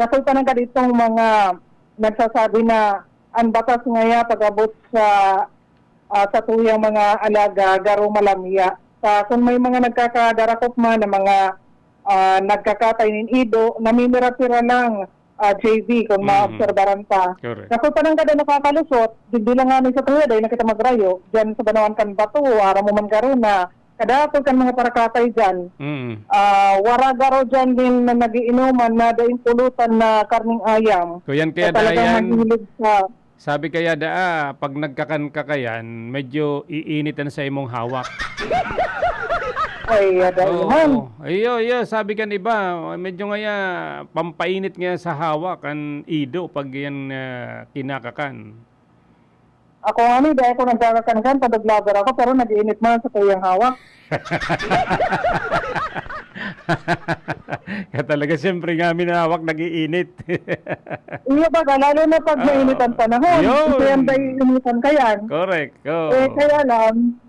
[SPEAKER 11] kasulta na ka ditong mga nagsasabi na ang batas ngaya pag-abot sa tuyang mga alaga, garo malamya. Kung may mga nagkakadarakot man na mga nagkakatay nin ido, namimira-tira lang JV kung maobserbaran pa. Kasulta na kada nakakalusot, digdi lang nga ni sa tuya, dahil nakita magrayo, dyan sa Banawan kan Bato, ara mo man garo na kadapol kan mga parakatay dyan, waragaro dyan din na nagiinuman na daing pulutan na karning ayam.
[SPEAKER 4] Kuyan kaya
[SPEAKER 11] talagang mahilig sa...
[SPEAKER 4] Sabi kaya pag nagkakan ka kayan, medyo iinitan sa imong hawak.
[SPEAKER 11] Ay, man.
[SPEAKER 4] Iyo, sabi kan iba, medyo ngaya pampainit nga sa hawak ang ido pag yan kinakakan.
[SPEAKER 11] Ako nga dahil ako nagkakakan, padaglagar ako, pero nag-iinit man sa tuyang hawak.
[SPEAKER 4] Kaya talaga siyempre nga minahawak nag-iinit.
[SPEAKER 11] Iya ba, lalo na pag mainit ang panahon. Ito yan ba iinitan kayan?
[SPEAKER 4] Correct.
[SPEAKER 11] Kaya lang,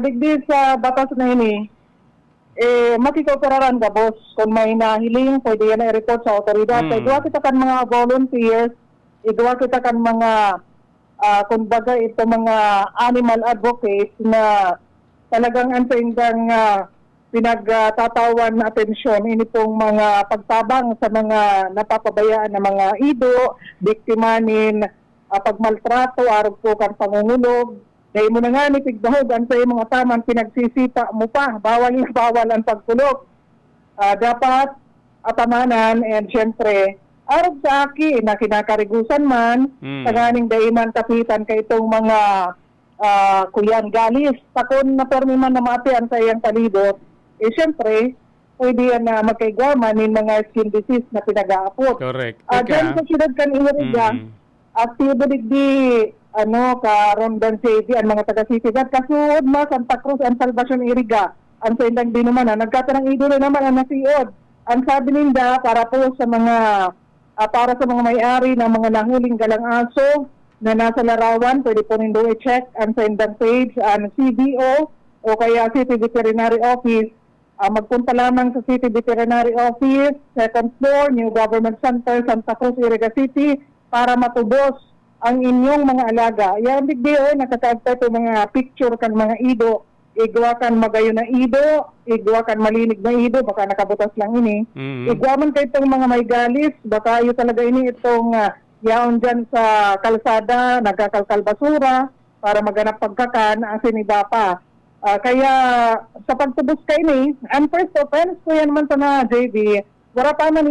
[SPEAKER 11] digdi sa batas na ini, makikoperaran ka, boss. Kung may nahiling, pwede yan i-report sa otoridad. Igawa kita kan mga volunteers, igawa kita kan mga kumbaga ito mga animal advocates na talagang ang saindang pinagtatawan na atensyon ini pong mga pagtabang sa mga napapabayaan na mga ido, biktimanin, pagmaltrato, arog po kang pangungulog. Dahil mo na nga ni Pigdahog, ang sa mga taman pinagsisita mo pa, bawal ang pagkulog. Dapat atamanan, and syempre, arog sa aki na kinakarigusan man, taganing daiman kapitan kay itong mga kuyan galis. Takon na permi man na maatian sa iyang palibot, syempre, pwede yan na magkaigwaman ng mga skin disease na pinag-aapot.
[SPEAKER 4] Correct.
[SPEAKER 11] Diyan sa siyudad kan Iriga, aktibo digdi, ka-Rondan JV, ang mga taga-sitigat, kasuod ma, Santa Cruz, ang Salvacion Iriga, ang sa indang dinuman, nagkatanang idolo naman ang nasiod. Ang sabi ninda, para po sa mga para sa mga may-ari ng mga nahuling galang aso na nasa larawan, pwede po nindo i-check ang sendang page ng CBO o kaya City Veterinary Office. Magpunta lamang sa City Veterinary Office, 2nd floor, New Government Center, Santa Cruz, Iriga City, para matubos ang inyong mga alaga. Yan digdi nakakagta ito mga picture kan mga ido, igwa kan magayo na ido, igwa kan malinig na ido, baka nakabutas lang ini. Igwa man kayo itong mga may galis, baka yun talaga ini itong yaon dyan sa kalsada, nagkakalkal basura, para maganap pagkakan, asin iba pa. Kaya sa pagtubos kayo ini, ang first offense ko yan man sa na JB, wala pa man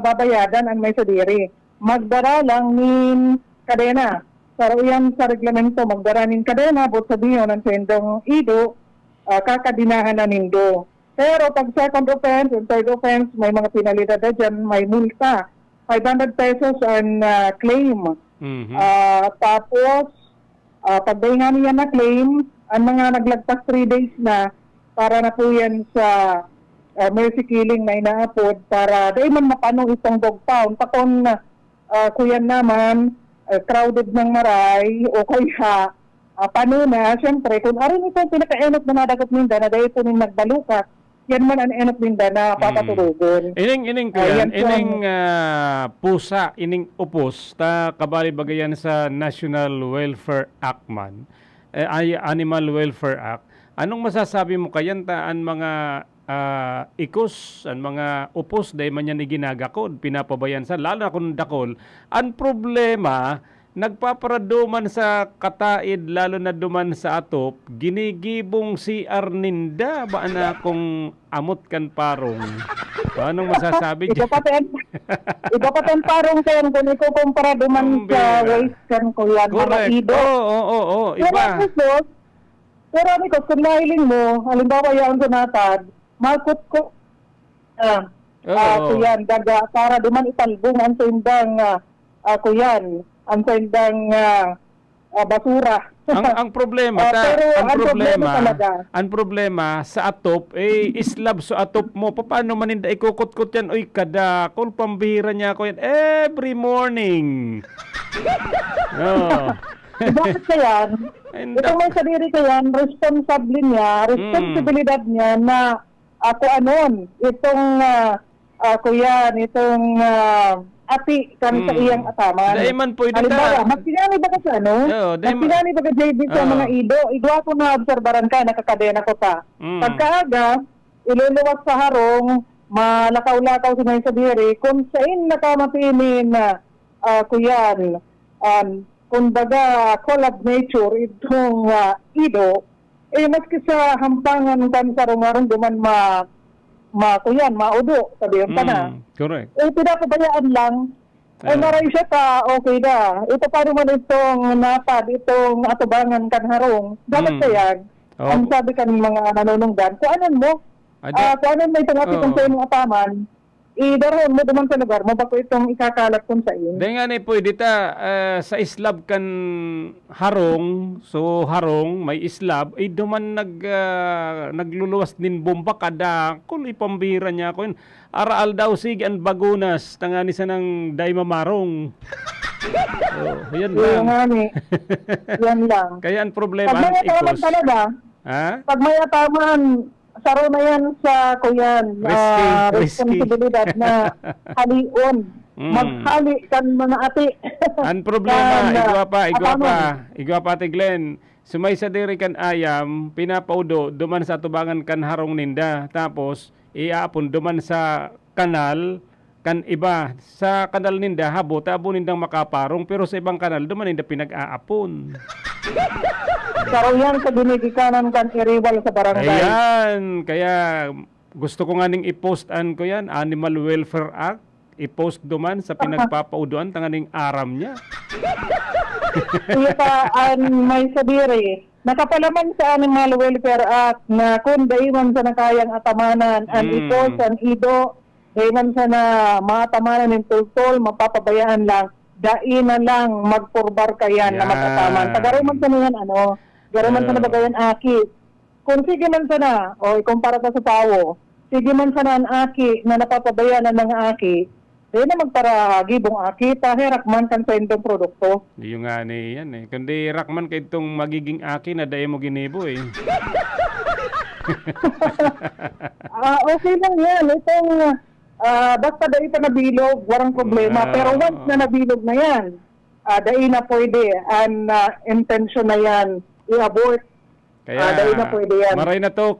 [SPEAKER 11] babayadan ang may sadiri. Magdara lang nin kadena. Pero yan sa reglamento, magdara nin kadena, but sabihin ng sendong ido, kakadinahan na nindo. Pero pag second offense and third offense, may mga penalidad na dyan, may multa. 500 pesos ang claim. Tapos, pag dahingan niya na claim, ang mga naglagpas 3 days na, para na po yan sa mercy killing na inaapod, para dahil man mapano itong dog pound. Takon, kuyan naman, crowded ng maray, o kaya, paano na, siyempre, kung arin ito pinaka-enot na nadagot ninda na dahil ito ning nagbalukat, yan man ang enot ninda na papatulogon.
[SPEAKER 4] Ining pusa, ining upos, ta kabali bagayan sa National Welfare Act man, ay Animal Welfare Act, Anong masasabi mo kayan taan mga ikos, ang mga upos dahil man yan ni ginagakod, pinapabayan sa, lalo na kung dakol. Ang problema, nagpaparaduman sa kataid, lalo na duman sa atop, ginigibong si Arninda, ba na kung amot kan parong. Anong masasabi dyan?
[SPEAKER 11] Iba pa ang parong kayan kung ikukumpara duman sa waste kan ko yan, mga
[SPEAKER 4] Correct.
[SPEAKER 11] ido.
[SPEAKER 4] Oo, iba.
[SPEAKER 11] Pero Nikos, kung nahiling mo, halimbawa yan sunatad, makot ko, kuyan, daga, para duman italbong ang sa indang, kuyan, ang sa indang basura.
[SPEAKER 4] ang problema,
[SPEAKER 11] Pero
[SPEAKER 4] ang problema sa atop, islab sa atop mo. Paano man hindi ikukot-kot yan? Uy, kadakol, pambihira niya ako yan every morning.
[SPEAKER 11] Bakit kayan? Ito may sarili kayan, responsibilidad niya na ako anon, itong kuyan, itong ati kan sa iyang ataman.
[SPEAKER 4] Daiman po ito
[SPEAKER 11] halimbawa, magpinani ba ka sa ano? Magpinani ba ka JB sa mga ido? Igwa ko na obserbaran ka, nakakadena ko ta. Pagkaaga, iluluwas sa harong, malakaw-lakaw sa mga sabiri, kung saan nakamapinin na kuyan, kumbaga collab nature itong ido, maski sa hampangan kan sarong-arong duman kuyan, maudo, sabihin ka na.
[SPEAKER 4] Correct.
[SPEAKER 11] Pinapabayaan lang, maray siya pa, okay na. Ito pa naman itong napad, itong atubangan kan harong. Dapat kayan, ang sabi kan mga nanununggan, kuanan mo, kuanan mo itong ati kung sa imong ataman, idaroon mo duman sa lugar mo, bako itong ikakalat kung sa iyo.
[SPEAKER 4] Dahil nga na pwede sa islab kan harong, so harong, may islab, duman nagluluwas din bomba kada, kung ipambira niya ako yun, araal daw sige ang bagunas, tangani sa ng daymamarong. Yan lang.
[SPEAKER 11] Yan lang.
[SPEAKER 4] Kaya ang problema,
[SPEAKER 11] pag may ataman talaga, pag may ataman, saro na yan sa kuyan, responsibilidad na halion. Maghali kan mga ati.
[SPEAKER 4] Ang problema, igwa pa, Ate Glenn, sumay sa diri kan ayam, pinapaudo, duman sa tubangan kan harong ninda, tapos iapon duman sa kanal, kan iba, sa kanal ninda, habo, tabo nindang makaparong, pero sa ibang kanal, duman ninda pinag-aapon.
[SPEAKER 11] Saro yan sa binigikanan kan iriwal sa barangay.
[SPEAKER 4] Ayan, kaya gusto ko nga ning i-postan ko yan, Animal Welfare Act, i-post duman sa pinagpapauduan, tanganing aram niya.
[SPEAKER 11] May sabiri, nakapalaman sa Animal Welfare Act na kung daiman sa nakayang atamanan, ang i-post, ang ido, daiman sa na maatamanan ng tultol, mapapabayaan lang, dai na lang magpurbar kayan na mag-ataman. Tagaruman sa niyan, garuman sa nabagayan aki. Kung sige man sa na, o ikumpara ka sa tao, sige man sa na ang aki na napapabayanan ng aki, dahil na magparagibong aki, tahirakman kan sa indong produkto.
[SPEAKER 4] Yung nga ni yan eh. Kundi rakman kay itong magiging aki na dahil mo ginibo eh.
[SPEAKER 11] Okay lang yan. Itong, basta dahil pa nabilog, warang problema. Pero once na nabilog na yan, dahil na pwede, ang intention na yan, i-abort.
[SPEAKER 4] Kaya
[SPEAKER 11] dahil na pwede yan.
[SPEAKER 4] maray na to,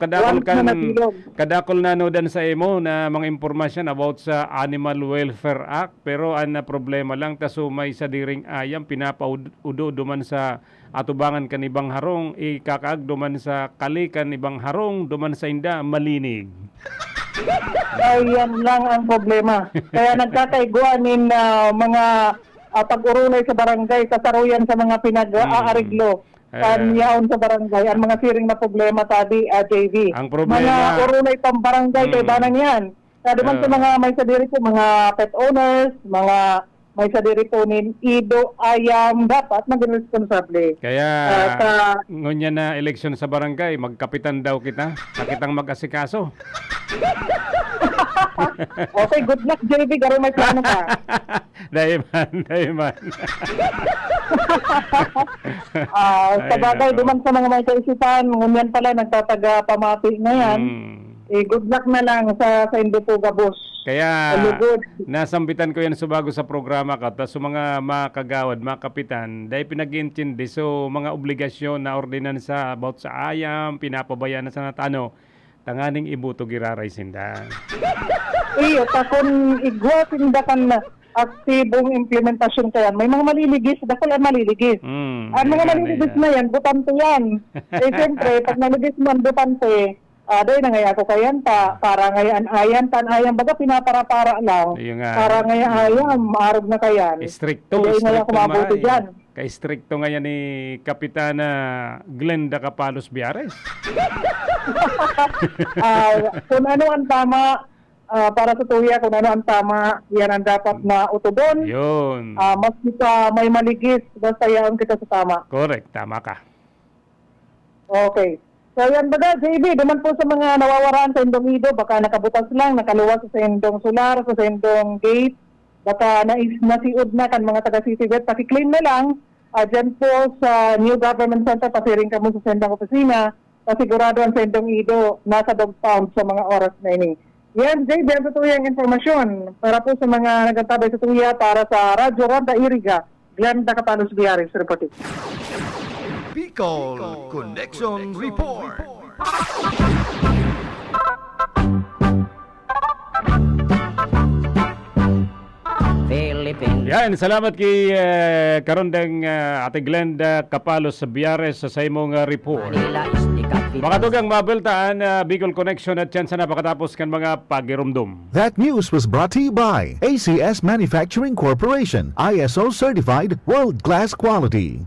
[SPEAKER 4] kadakol na nodan sa imo na mga impormasyon about sa Animal Welfare Act, pero ang problema lang tasumay sa diring ayam, pinapaudo duman sa atubangan kanibang harong, ikakaag duman sa kalikan ibang harong, duman sa inda malinig.
[SPEAKER 11] Yan lang ang problema. Kaya nagkakaiguanin na mga pag-urunay sa barangay, kasaruyan sa mga pinag-aariglo. Yaon sa barangay, ang mga siring na problema tadi, JV.
[SPEAKER 4] Ang problema,
[SPEAKER 11] mga urunay pang barangay, kay banang yan. Kaya naman sa mga may sadiri po, mga pet owners, mga may sadiri po nin ido, ayam, dapat maging responsable.
[SPEAKER 4] Kaya ngunya na eleksyon sa barangay, magkapitan daw kita, nakitang mag-asikaso.
[SPEAKER 11] Okay, good luck, JV. Garo may plano ka.
[SPEAKER 4] Daiman.
[SPEAKER 11] Sa bagay, duman sa mga may kaisipan, ngunyan pala, nagtataga pamati na yan. good luck na lang sa Indopuga, boss.
[SPEAKER 4] Kaya
[SPEAKER 11] Alugod.
[SPEAKER 4] nasambitan ko yan subago sa programa ka. Tapos mga kagawad, mga kapitan, dahil pinag-intindi. So mga obligasyon na ordinansa about sa ayam, pinapabayaan na sa natano, tanganing ibuto giraray sinda.
[SPEAKER 11] Iyo, kung igwa sindakan na aktibong implementasyon kayan, may mga maliligis, dako lang maliligis. Ang mga maliligis na yan, butante yan. Siyempre, pag naligis mo ang butante, dahil na ngayon ako kayan para ngayon ayan, baga pinapara-para lang. Para ngayon ayan, maarog na kayan.
[SPEAKER 4] Stricto
[SPEAKER 11] ngayon ako mabuti dyan.
[SPEAKER 4] Ka-stricto ngayon ni Kapitana Glenda Capalos Biares.
[SPEAKER 11] Kung ano ang tama, para sa tuya, kung ano ang tama, yan ang dapat na utubon.
[SPEAKER 4] Yun.
[SPEAKER 11] Mas kita may maligis, basta yan kita sa tama.
[SPEAKER 4] Correct, tama ka.
[SPEAKER 11] Okay. So yan baga, JB, duman po sa mga nawawaraan sa Indomido, baka nakabutas lang, nakaluwas sa Indong Solar, sa Indong Gate, baka nasiud na kan mga taga-City Vet, pakiklaim na lang, dyan po sa New Government Center, pasiring ka mo sa Sendang Opisina, pasigurado ang Sendong Ido, nasa dog pound sa mga oras na ini. Yan, JB, ang tutuyang informasyon para po sa mga nagtatabay sa tuya para sa Radyo Ronda Iriga, Glenda Capalos Biares, reporting.
[SPEAKER 10] Bicol Connection Report.
[SPEAKER 4] Yan, salamat kay karondeng Ate Glenda Capalos Biares sa imong report. Mga tugang mabeltaan, Bicol Connection at chance na pakatapos kan mga pagirumdum.
[SPEAKER 5] That news was brought to you by ACS Manufacturing Corporation, ISO certified world-class quality.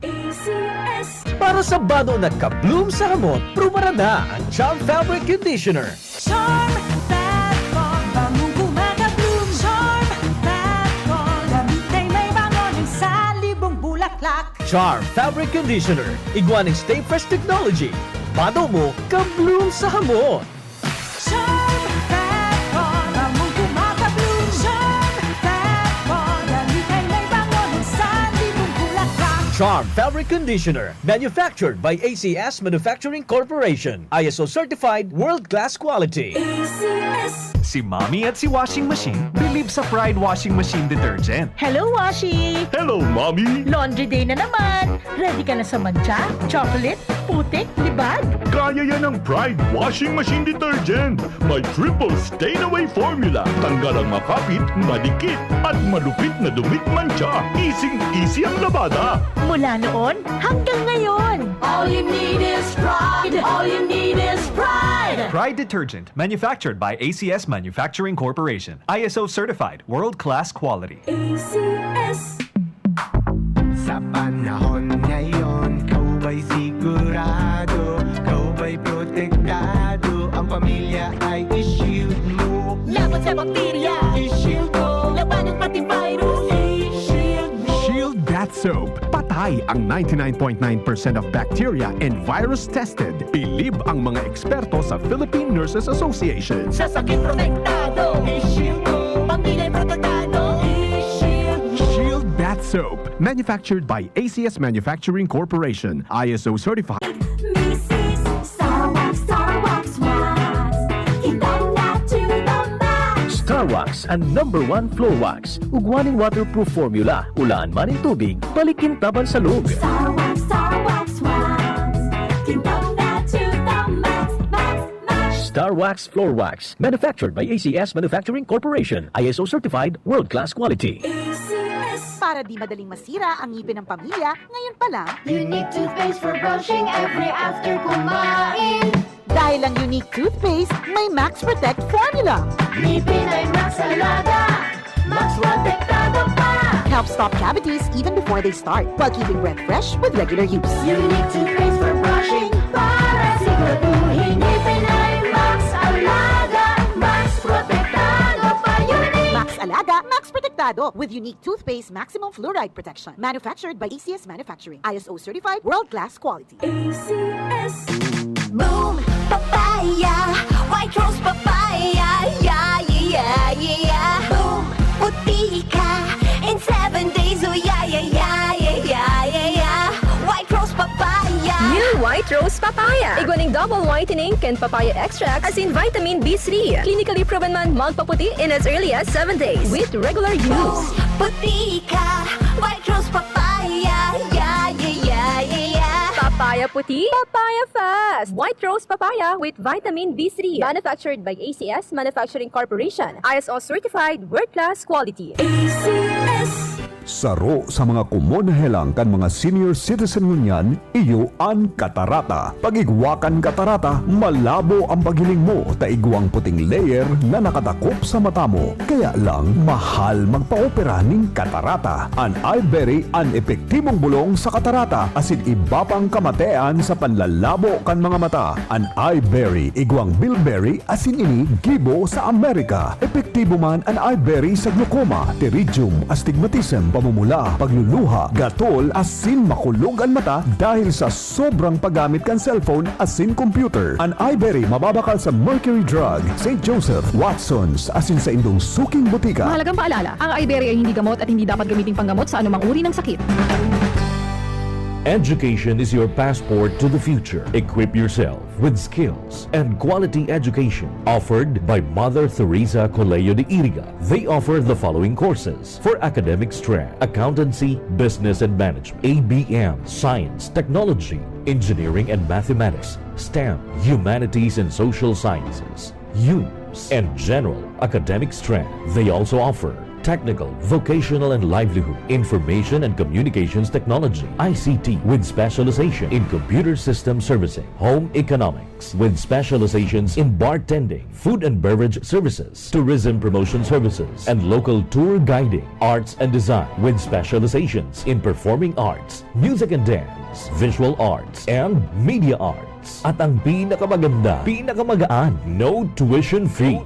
[SPEAKER 6] Para sa bano na kabloom sa hamot, prumara na ang Charm Fabric Conditioner.
[SPEAKER 1] Charm Fatcon, bangong gumagabloom. Charm Fatcon, damit ay may bangon sa libong bulaklak.
[SPEAKER 6] Charm Fabric Conditioner. Iguaning Stay Fresh Technology. Bano mo, kabloom sa hamot.
[SPEAKER 1] Charm Fatcon, bangong gumagabloom. Charm Fatcon, damit ay may bangon sa libong bulaklak.
[SPEAKER 6] Charm Fabric Conditioner. Manufactured by ACS Manufacturing Corporation. ISO certified world-class quality.
[SPEAKER 1] ACS.
[SPEAKER 12] Si Mommy at si Washing Machine believe sa Pride Washing Machine Detergent.
[SPEAKER 13] Hello, Washi!
[SPEAKER 12] Hello, Mommy!
[SPEAKER 13] Laundry day na naman! Ready ka na sa mancha, chocolate, putik, libag?
[SPEAKER 12] Kaya yan ang Pride Washing Machine Detergent. May triple stain-away formula. Tanggal ang makapit, madikit, at malupit na dumit mancha. Easy ang labada.
[SPEAKER 13] Mula noon hanggang ngayon.
[SPEAKER 1] All you need is pride. All you need is pride.
[SPEAKER 12] Pride Detergent, manufactured by ACS Manufacturing Corporation. ISO certified, world-class quality.
[SPEAKER 1] ACS.
[SPEAKER 14] Sa panahon ngayon, kau ba'y sigurado? Kau ba'y protektado? Ang pamilya ay i-shield mo.
[SPEAKER 13] Laban sa bakterya,
[SPEAKER 14] I-shield mo.
[SPEAKER 13] labanan pati virus.
[SPEAKER 1] I-shield mo.
[SPEAKER 15] Shield Bath Soap. Patay ang 99.9% of bacteria and virus tested. Bilib ang mga eksperto sa Philippine Nurses Association.
[SPEAKER 13] Sa sakit protektado,
[SPEAKER 14] I-shield mo.
[SPEAKER 13] pamilya protektado.
[SPEAKER 15] Shield Bath Soap. Manufactured by ACS Manufacturing Corporation. ISO certified.
[SPEAKER 1] Mrs. Star Wax Wax. Kitang na to the max.
[SPEAKER 6] Star Wax ang #1 floor wax. Ugwaning waterproof formula. Ulaan man ng tubig, balikin taban sa loob.
[SPEAKER 1] Star Wax Wax. Kitang na to the max.
[SPEAKER 6] Star Wax Floor Wax. Manufactured by ACS Manufacturing Corporation. ISO certified world-class quality.
[SPEAKER 1] ACS.
[SPEAKER 13] Para di madaling masira ang ngipin ng pamilya, ngayon pa lang,
[SPEAKER 1] Unique toothpaste for brushing every after kumain.
[SPEAKER 13] dahil ang unique toothpaste, may Max Protect formula.
[SPEAKER 1] Ngipin ay Max Alaga. Max Protectado pa.
[SPEAKER 13] Helps stop cavities even before they start, while keeping breath fresh with regular use.
[SPEAKER 1] Unique toothpaste for brushing. Para siguraduhin ngipin ay Max Alaga. Max Protectado pa. Unique.
[SPEAKER 13] Max Alaga, Max Protectado with unique toothpaste maximum fluoride protection. Manufactured by ACS Manufacturing. ISO certified world-class quality.
[SPEAKER 1] ACS. Boom, papaya, white rose papaya, yeah, yeah, yeah. Boom, puti ka in 7 days, oh yeah, yeah, yeah, yeah, yeah, yeah. White rose papaya.
[SPEAKER 9] New White Rose Papaya. papaya. Iguaning double whitening can papaya extract as in vitamin B3. Clinically proven man magpaputi in as early as 7 days with regular use.
[SPEAKER 14] Puti ka, White Rose Papaya. Yeah, yeah, yeah, yeah, yeah.
[SPEAKER 9] Papaya puti, papaya fast. White Rose Papaya with vitamin B3. Manufactured by ACS Manufacturing Corporation. ISO certified world-class quality.
[SPEAKER 14] ACS.
[SPEAKER 15] Saro sa mga kumonahelang kan mga senior citizen ngunyan, iyo ang katarata. Pagigwakan katarata, malabo ang paghiling mo, taigwang puting layer na nakatakop sa mata mo. Kaya lang, mahal magpa-opera ning katarata. An iBerry ang epektibong bulong sa katarata, asin iba pang kamatean sa panlalabo kan mga mata. An iBerry, igwang bilberry, asin ini gibo sa Amerika. Epektibo man an iBerry sa glaucoma, pterygium, astigmatism, pamumula, pagluluha, gatol, asin makulog ang mata dahil sa sobrang paggamit kan cellphone asin computer. An iBerry mababakal sa Mercury Drug, St. Joseph, Watson's, asin sa indong suking butika.
[SPEAKER 8] Mahalagang paalala, ang iBerry ay hindi gamot at hindi dapat gamiting panggamot sa anumang uri ng sakit.
[SPEAKER 6] Education is your passport to the future. Equip yourself with skills and quality education offered by Mother Teresa Colegio de Iriga. They offer the following courses for academic strand: accountancy, business and management, ABM, science, technology, engineering and mathematics, STEM, humanities and social sciences, UMS, and general academic strand. They also offer technical, vocational and livelihood, information and communications technology, ICT, with specialization in computer system servicing, home economics, with specializations in bartending, food and beverage services, tourism promotion services, and local tour guiding, arts and design, with specializations in performing arts, music and dance, visual arts, and media arts. At ang pinakamaganda, pinakamagaan, no tuition fee.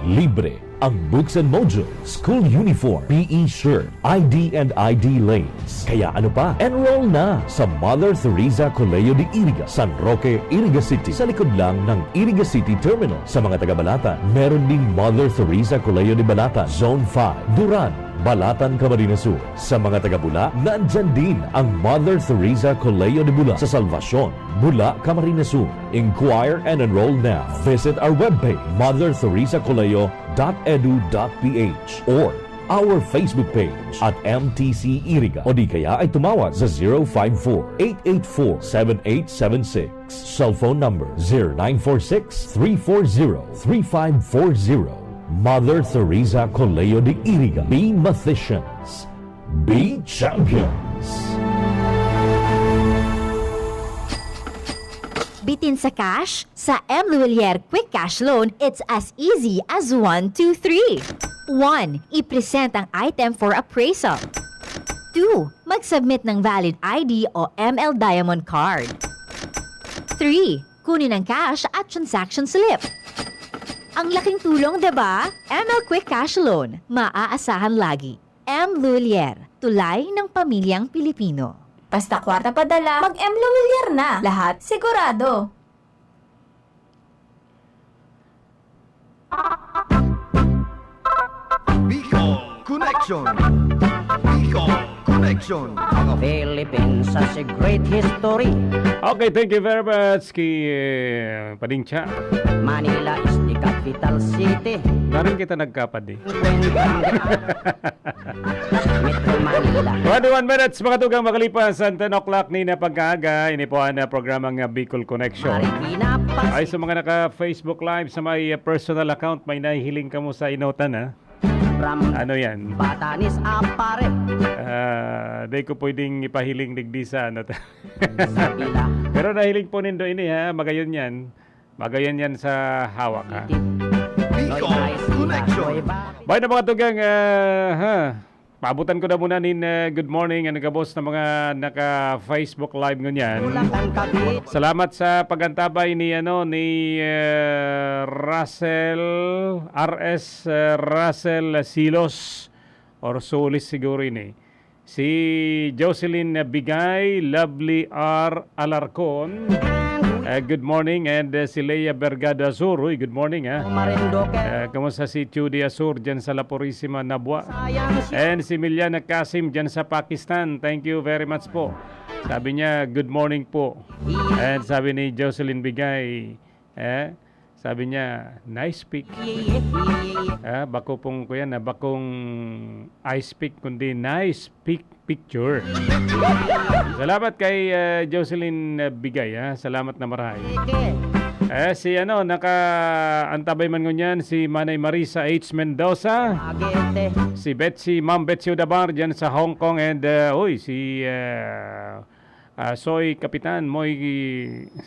[SPEAKER 6] Libre ang books and modules, school uniform, PE shirt, ID and ID lanes. Kaya ano pa? Enroll na sa Mother Teresa Colegio de Iriga, San Roque, Iriga City. Sa likod lang ng Iriga City Terminal. Sa mga taga-Balatan, meron ding Mother Teresa Colegio de Balatan, Zone 5, Duran, Balatan, Camarines Sur. Sa mga taga-Bula, nandyan din ang Mother Teresa Colegio de Bula sa Salvacion, Bula, Camarines Sur. Inquire and enroll now. Visit our webpage, motherteresacolegio.edu.ph or our Facebook page at MTC Iriga o di kaya ay tumawag sa 054-884-7876. Cellphone number 0946-340-3540. Mother Teresa Colegio de Iriga. Be mathematicians. Be champions.
[SPEAKER 9] Bitin sa cash? Sa M. Luwilier Quick Cash Loan, it's as easy as 1, 2, 3. 1. I-present ang item for appraisal. 2. Mag-submit ng valid ID o ML Diamond Card. 3. Kunin ang cash at transaction slip. Ang laking tulong, diba? ML Quick Cash Loan. Maaasahan lagi. M. Luwilier. Tulay ng pamilyang Pilipino.
[SPEAKER 7] Basta kwarta padala, mag-M. Luwilier na. Lahat sigurado.
[SPEAKER 10] Bicol Connection. Bicol Connection. Mga
[SPEAKER 1] Philippines has a great history.
[SPEAKER 4] Okay, thank you very much kay Padingcha.
[SPEAKER 1] Manila is the capital city.
[SPEAKER 4] Narin kita nagkapad eh.
[SPEAKER 1] Metro Manila.
[SPEAKER 4] 21 minutes mga tugang makalipas sa 10 o'clock ni na pagkaaga. Ini po ang programang Bicol Connection.
[SPEAKER 1] Marikina pa.
[SPEAKER 4] Ay sa mga naka-Facebook Live sa may personal account, may nahihiling ka mo sa inutan ha. Ano yan?
[SPEAKER 1] Batanis apare.
[SPEAKER 4] Di ko pwedeng ipahiling digdi sa ano. Pero nahiling po nindo ini ha. Magayon yan. Magayon yan sa hawak ha.
[SPEAKER 10] Bicol Connection.
[SPEAKER 4] Bye na mga tugang paabutan ko na muna nin good morning ang nagabos na mga naka-Facebook live ngunyan. Salamat sa pagantabay ni Russell RS Russell Silos or Solis siguro ini. Si Jocelyn Bigay, Lovely R Alarcon, Good morning, and si Leia Bergada Azur. Uy, good morning, ha. Kamusta si Chudi Azur dyan sa La Purisima, Nabwa? And si Miliana Kasim dyan sa Pakistan. Thank you very much po. Sabi niya, good morning po. And sabi ni Jocelyn Bigay, sabi niya, nice pic. Bako pong ko yan, bakong ice pic, kundi nice picture. Salamat kay Jocelyn Bigay, salamat na marami. Si naka-antabay man ngunyan, si Manay Marisa H. Mendoza, si Ma'am Betsy Udabar dyan sa Hong Kong, and si Soy Kapitan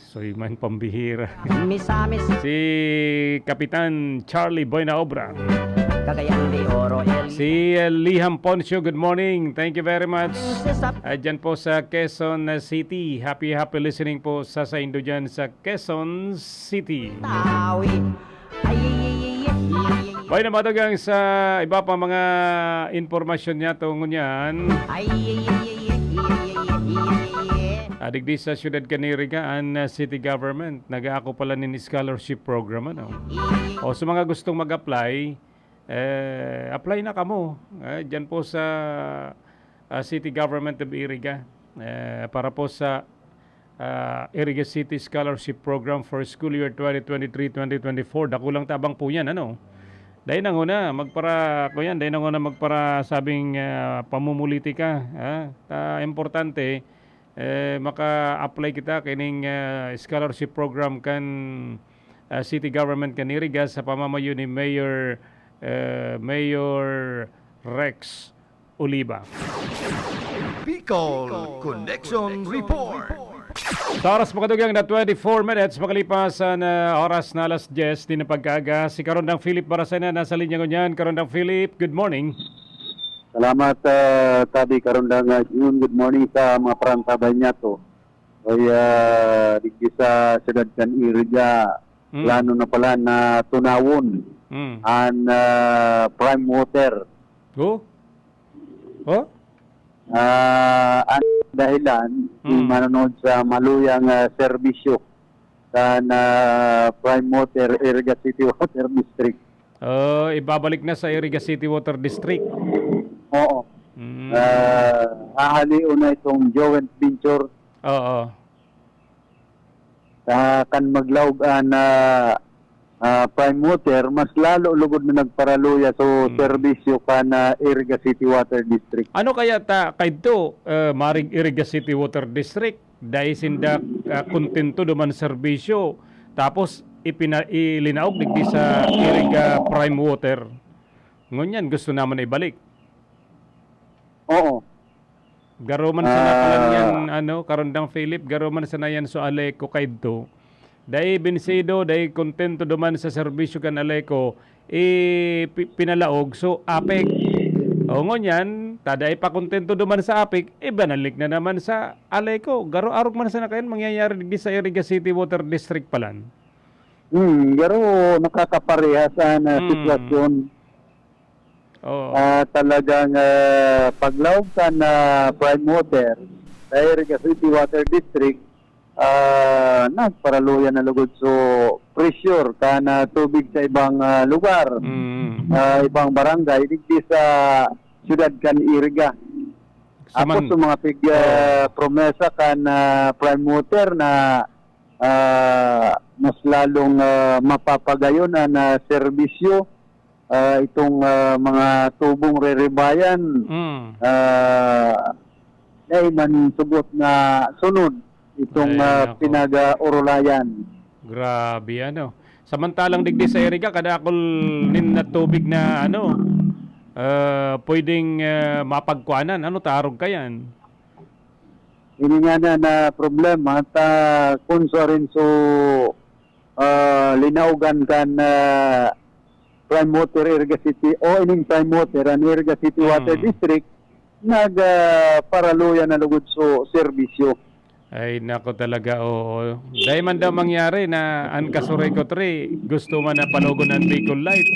[SPEAKER 4] Soy man pambihira. Si Kapitan Charlie Buena Obra. Si Liham Poncio, good morning. Thank you very much. Dyan po sa Quezon City. Happy listening po sa Indo dyan sa Quezon City. Boy na matagang sa iba pa mga informasyon niya tungo niyan. Adigdi sa siyudad Kaniriga ang city government nag-aako pala ni scholarship program o sa mga gustong mag-apply, apply na kamo dyan po sa city government of Iriga para po sa Iriga City Scholarship Program for school year 2023-2024. Dakulang tabang po yan, dahil nang una magpara sabing pamumuliti ka, importante maka-apply kita kining scholarship program kan city government Kaniriga sa pamamayo ni Mayor Rex Oliva.
[SPEAKER 10] Bicol Connection Report.
[SPEAKER 4] Sa oras makatugang na 24 minutes makalipas na oras na alas 10 din na pagkaga. Si Karondang Philip Barasena nasa linya ngunyan. Karondang Philip, good morning.
[SPEAKER 16] Salamat Tabi Karondang June. Good morning sa mga parantabay niya to. Digdi sa Siyudad Kaniriga, plano na pala na tunawon ang prime water. Ang dahilan manonood sa maluyang serbisyo sa prime water Iriga City Water District.
[SPEAKER 4] Ibabalik na sa Iriga City Water District.
[SPEAKER 16] Oo. Ahaliw na itong joint venture.
[SPEAKER 4] Oo.
[SPEAKER 16] Kan maglawg na prime water, mas lalo lugod na nagparaluya so serbisyo ka na Iriga City Water District.
[SPEAKER 4] Ano kaya kayto maring Iriga City Water District dahil sinda kontento duman serbisyo tapos ilinaog digdi sa Iriga Prime Water. Ngunyan gusto naman ibalik.
[SPEAKER 16] Oo.
[SPEAKER 4] Garuman sa nakalan yan, Karondang Philip, garuman sa na yan so aleko kayto. Dahil binsido, dahil kontento duman sa serbisyo kan aleko, pinalaog, so apek. O ngunyan, tada ipakontento duman sa apek, banalik na naman sa aleko. Garo-arog man sa nakayan, mangyayari di sa Iriga City Water District palan.
[SPEAKER 16] Garo nakakaparehasa na sitwasyon. Talagang paglawag ka na prime water sa Iriga City Water District, nagparaluyan na lugod so pressure ka na tubig sa ibang lugar, ibang barangay, digdi sa siyudad kan Iriga. Ako sa mga promesa ka na prime water na mas lalong mapapagayon na serbisyo itong mga tubong reribayan ay mansugot na sunod itong pinag-urulayan.
[SPEAKER 4] Grabe Samantalang digdi sa Iriga kada akol nin na tubig na pwedeng mapagkuanan. Tarog kayan?
[SPEAKER 16] Ini nga na problema at kung rin so linaugan kan prime water Iriga City o ining prime water ang Iriga City Water District nagparaluyan na lugod so serbisyo.
[SPEAKER 4] Ay nako talaga dahil man daw mangyari na ang Kasuray Kotri gusto man na palugon ang Bicol Light.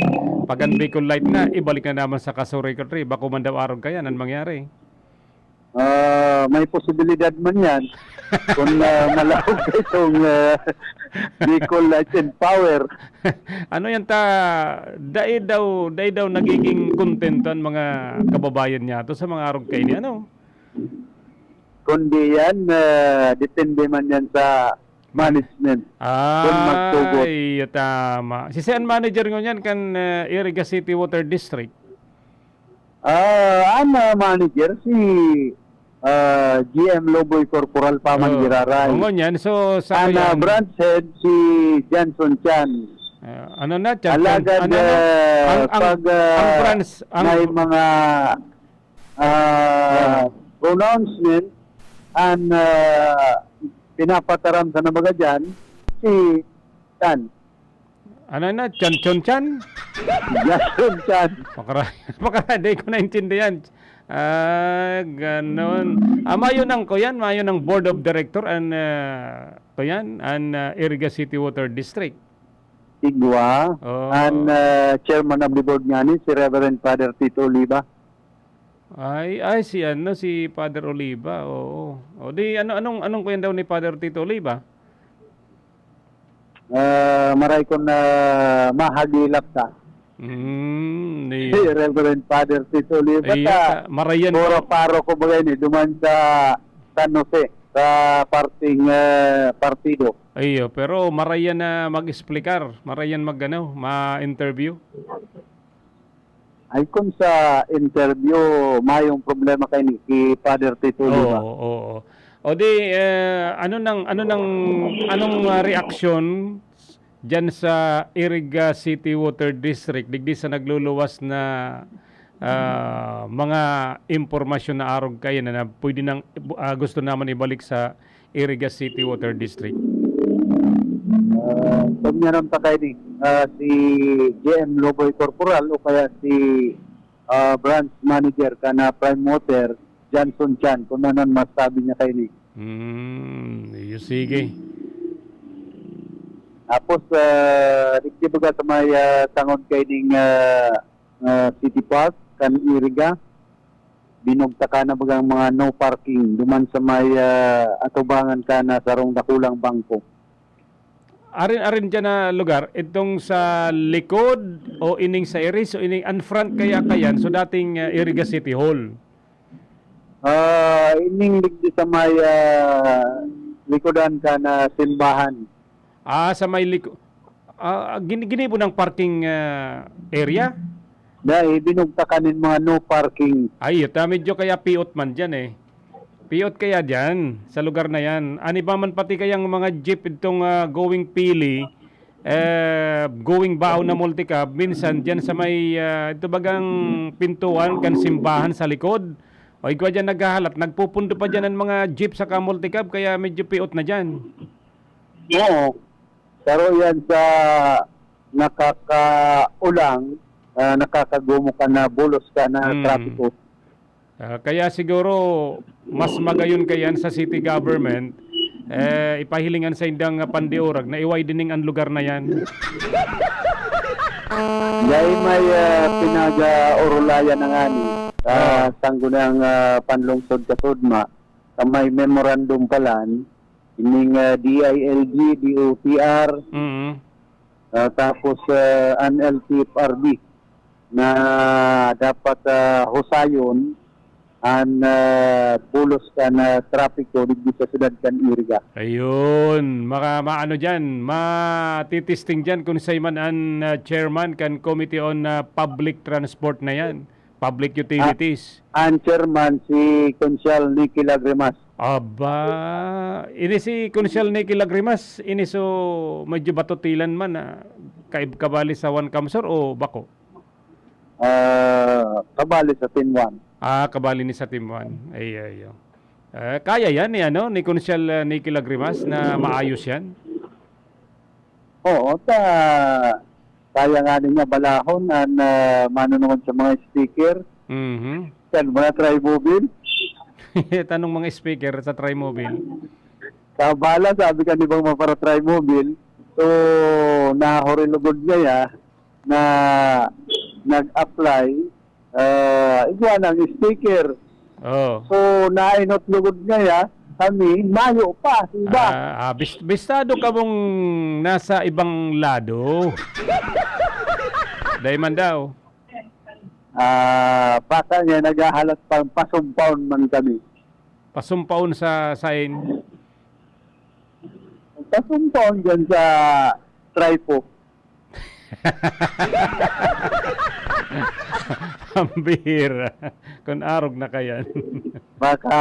[SPEAKER 4] Pag ang Bicol Light na ibalik na naman sa Kasuray Kotri bako man daw arog kaya nan mangyari.
[SPEAKER 16] May posibilidad man yan kung malawag itong Bicol Light and Power.
[SPEAKER 4] Ano yan dai daw nagiging contentan mga kababayan niya to sa mga arog kay ni ano?
[SPEAKER 16] Kundi yan, depende man yan sa management. Kung magtugot.
[SPEAKER 4] Ay, tama. Si saan manager ngo yan kan Iriga City Water District?
[SPEAKER 16] Ang manager si GM Loboy Corporal Paman Giraray.
[SPEAKER 4] Oo yan. So, sa
[SPEAKER 16] ang branch head si Johnson Chan.
[SPEAKER 4] Ano na? Chan?
[SPEAKER 16] Alagad pag may mga pronouncement and pinapataram sa nabaga dyan si Chan.
[SPEAKER 4] Ano na? Chan?
[SPEAKER 16] Johnson Chan.
[SPEAKER 4] Makara, di ko naintindihan. Ganon. Mayo ng ko yan, mayo ng Board of Director and to yan, and Iriga City Water District.
[SPEAKER 16] Igwa, and chairman of the board nga ni, si Reverend Father Tito Oliva.
[SPEAKER 4] Ay si Father Oliva. Oo. O di anong kuyan daw ni Father Tito Oliva?
[SPEAKER 16] Maray ko na mahagilap ta. Si Reverend Father Tito Oliva
[SPEAKER 4] marayan
[SPEAKER 16] puro paro ko bagay ni duman sa San Jose sa parting partido.
[SPEAKER 4] Ayo, pero marayan na mag-explicar, marayan ma-interview.
[SPEAKER 16] Ay kung sa interview mayong problema kay ni Father Tito Oliva.
[SPEAKER 4] Oo. O di anong reaksyon diyan sa Iriga City Water District digdi sa nagluluwas na mga impormasyon na arog kayo na pwede nang gusto naman ibalik sa Iriga City Water District?
[SPEAKER 16] Pag meron pa kayo si GM Loboy Corporal o kaya si branch manager ka na Prime Water, Johnson Chan, kung nanon masabi niya kayo ni.
[SPEAKER 4] Sige.
[SPEAKER 16] Tapos, di ba sa may tangon kayo ng City Park, kan Iriga, binugta ka na bagang mga no parking, duman sa may atubangan ka na sarong dakulang bangko.
[SPEAKER 4] Arin dyan na lugar, itong sa likod o ining sa Iris o ining unfront kaya kayan, so dating Iriga City Hall?
[SPEAKER 16] Ining digdi sa may likodan ka na simbahan.
[SPEAKER 4] Sa may likod. Ginibo ng parking area?
[SPEAKER 16] Dahil binugta kanin mga no parking.
[SPEAKER 4] Ay, medyo kaya piot man dyan eh. Piot kaya dyan, sa lugar na yan. Ani ba man pati kayang mga jeep itong going Pili, going Bao na multicab, minsan dyan sa may, ito bagang pintuan, kan simbahan sa likod. O ikaw dyan naghahalat, nagpupundo pa dyan ang mga jeep sa multicab, kaya medyo piot na dyan.
[SPEAKER 16] Oo. Pero yan sa nakakaulang, nakakagumo ka na, bulos ka na trapiko.
[SPEAKER 4] Kaya siguro, mas magayon kayan sa city government, ipahilingan sa indang pandiurag na i-widening ang lugar na yan.
[SPEAKER 16] Dahil may pinag-orulayan na nga ni, tanggo ng panlungsod kasudma, may memorandum palan, ining DILG, DOTR, tapos NLTFRB na dapat husayon ang pulos ka na trapiko dito sa siyudad kan Iriga.
[SPEAKER 4] Ayun, maano dyan, matitisting dyan kung say man ang chairman kan Committee on Public Transport na yan, Public Utilities.
[SPEAKER 16] Ang chairman si Consial Nicky Lagrimas.
[SPEAKER 4] Aba, ini si Consial Nicky Lagrimas, ini so medyo batutilan man kabali sa One Kamsor o bako?
[SPEAKER 16] Kabali sa Team 1.
[SPEAKER 4] Kabali ni sa Team 1. Ay. Kaya yan ni Consial Nicky Lagrimas na maayos yan?
[SPEAKER 16] Oo, kaya nga niya balahon at manunungan sa mga speaker. Yan, mga try-mobile.
[SPEAKER 4] Tanong mga speaker sa Trimobile.
[SPEAKER 16] Kabala, sabi ka ni bang mapara Trimobile. So, nahorilugod niya na nag-apply. Iguan ang speaker
[SPEAKER 4] Oh.
[SPEAKER 16] So, nainot lugod niya kami, mayo pa, iba.
[SPEAKER 4] Bistado ka mong nasa ibang lado. Dahil man daw.
[SPEAKER 16] Baka niya naghahalat pang pasumpaon man kami.
[SPEAKER 4] Pasumpaon sa sain.
[SPEAKER 16] Pasumpaon dyan sa tripo.
[SPEAKER 4] Pambihira. Kung arog na kayan.
[SPEAKER 16] Baka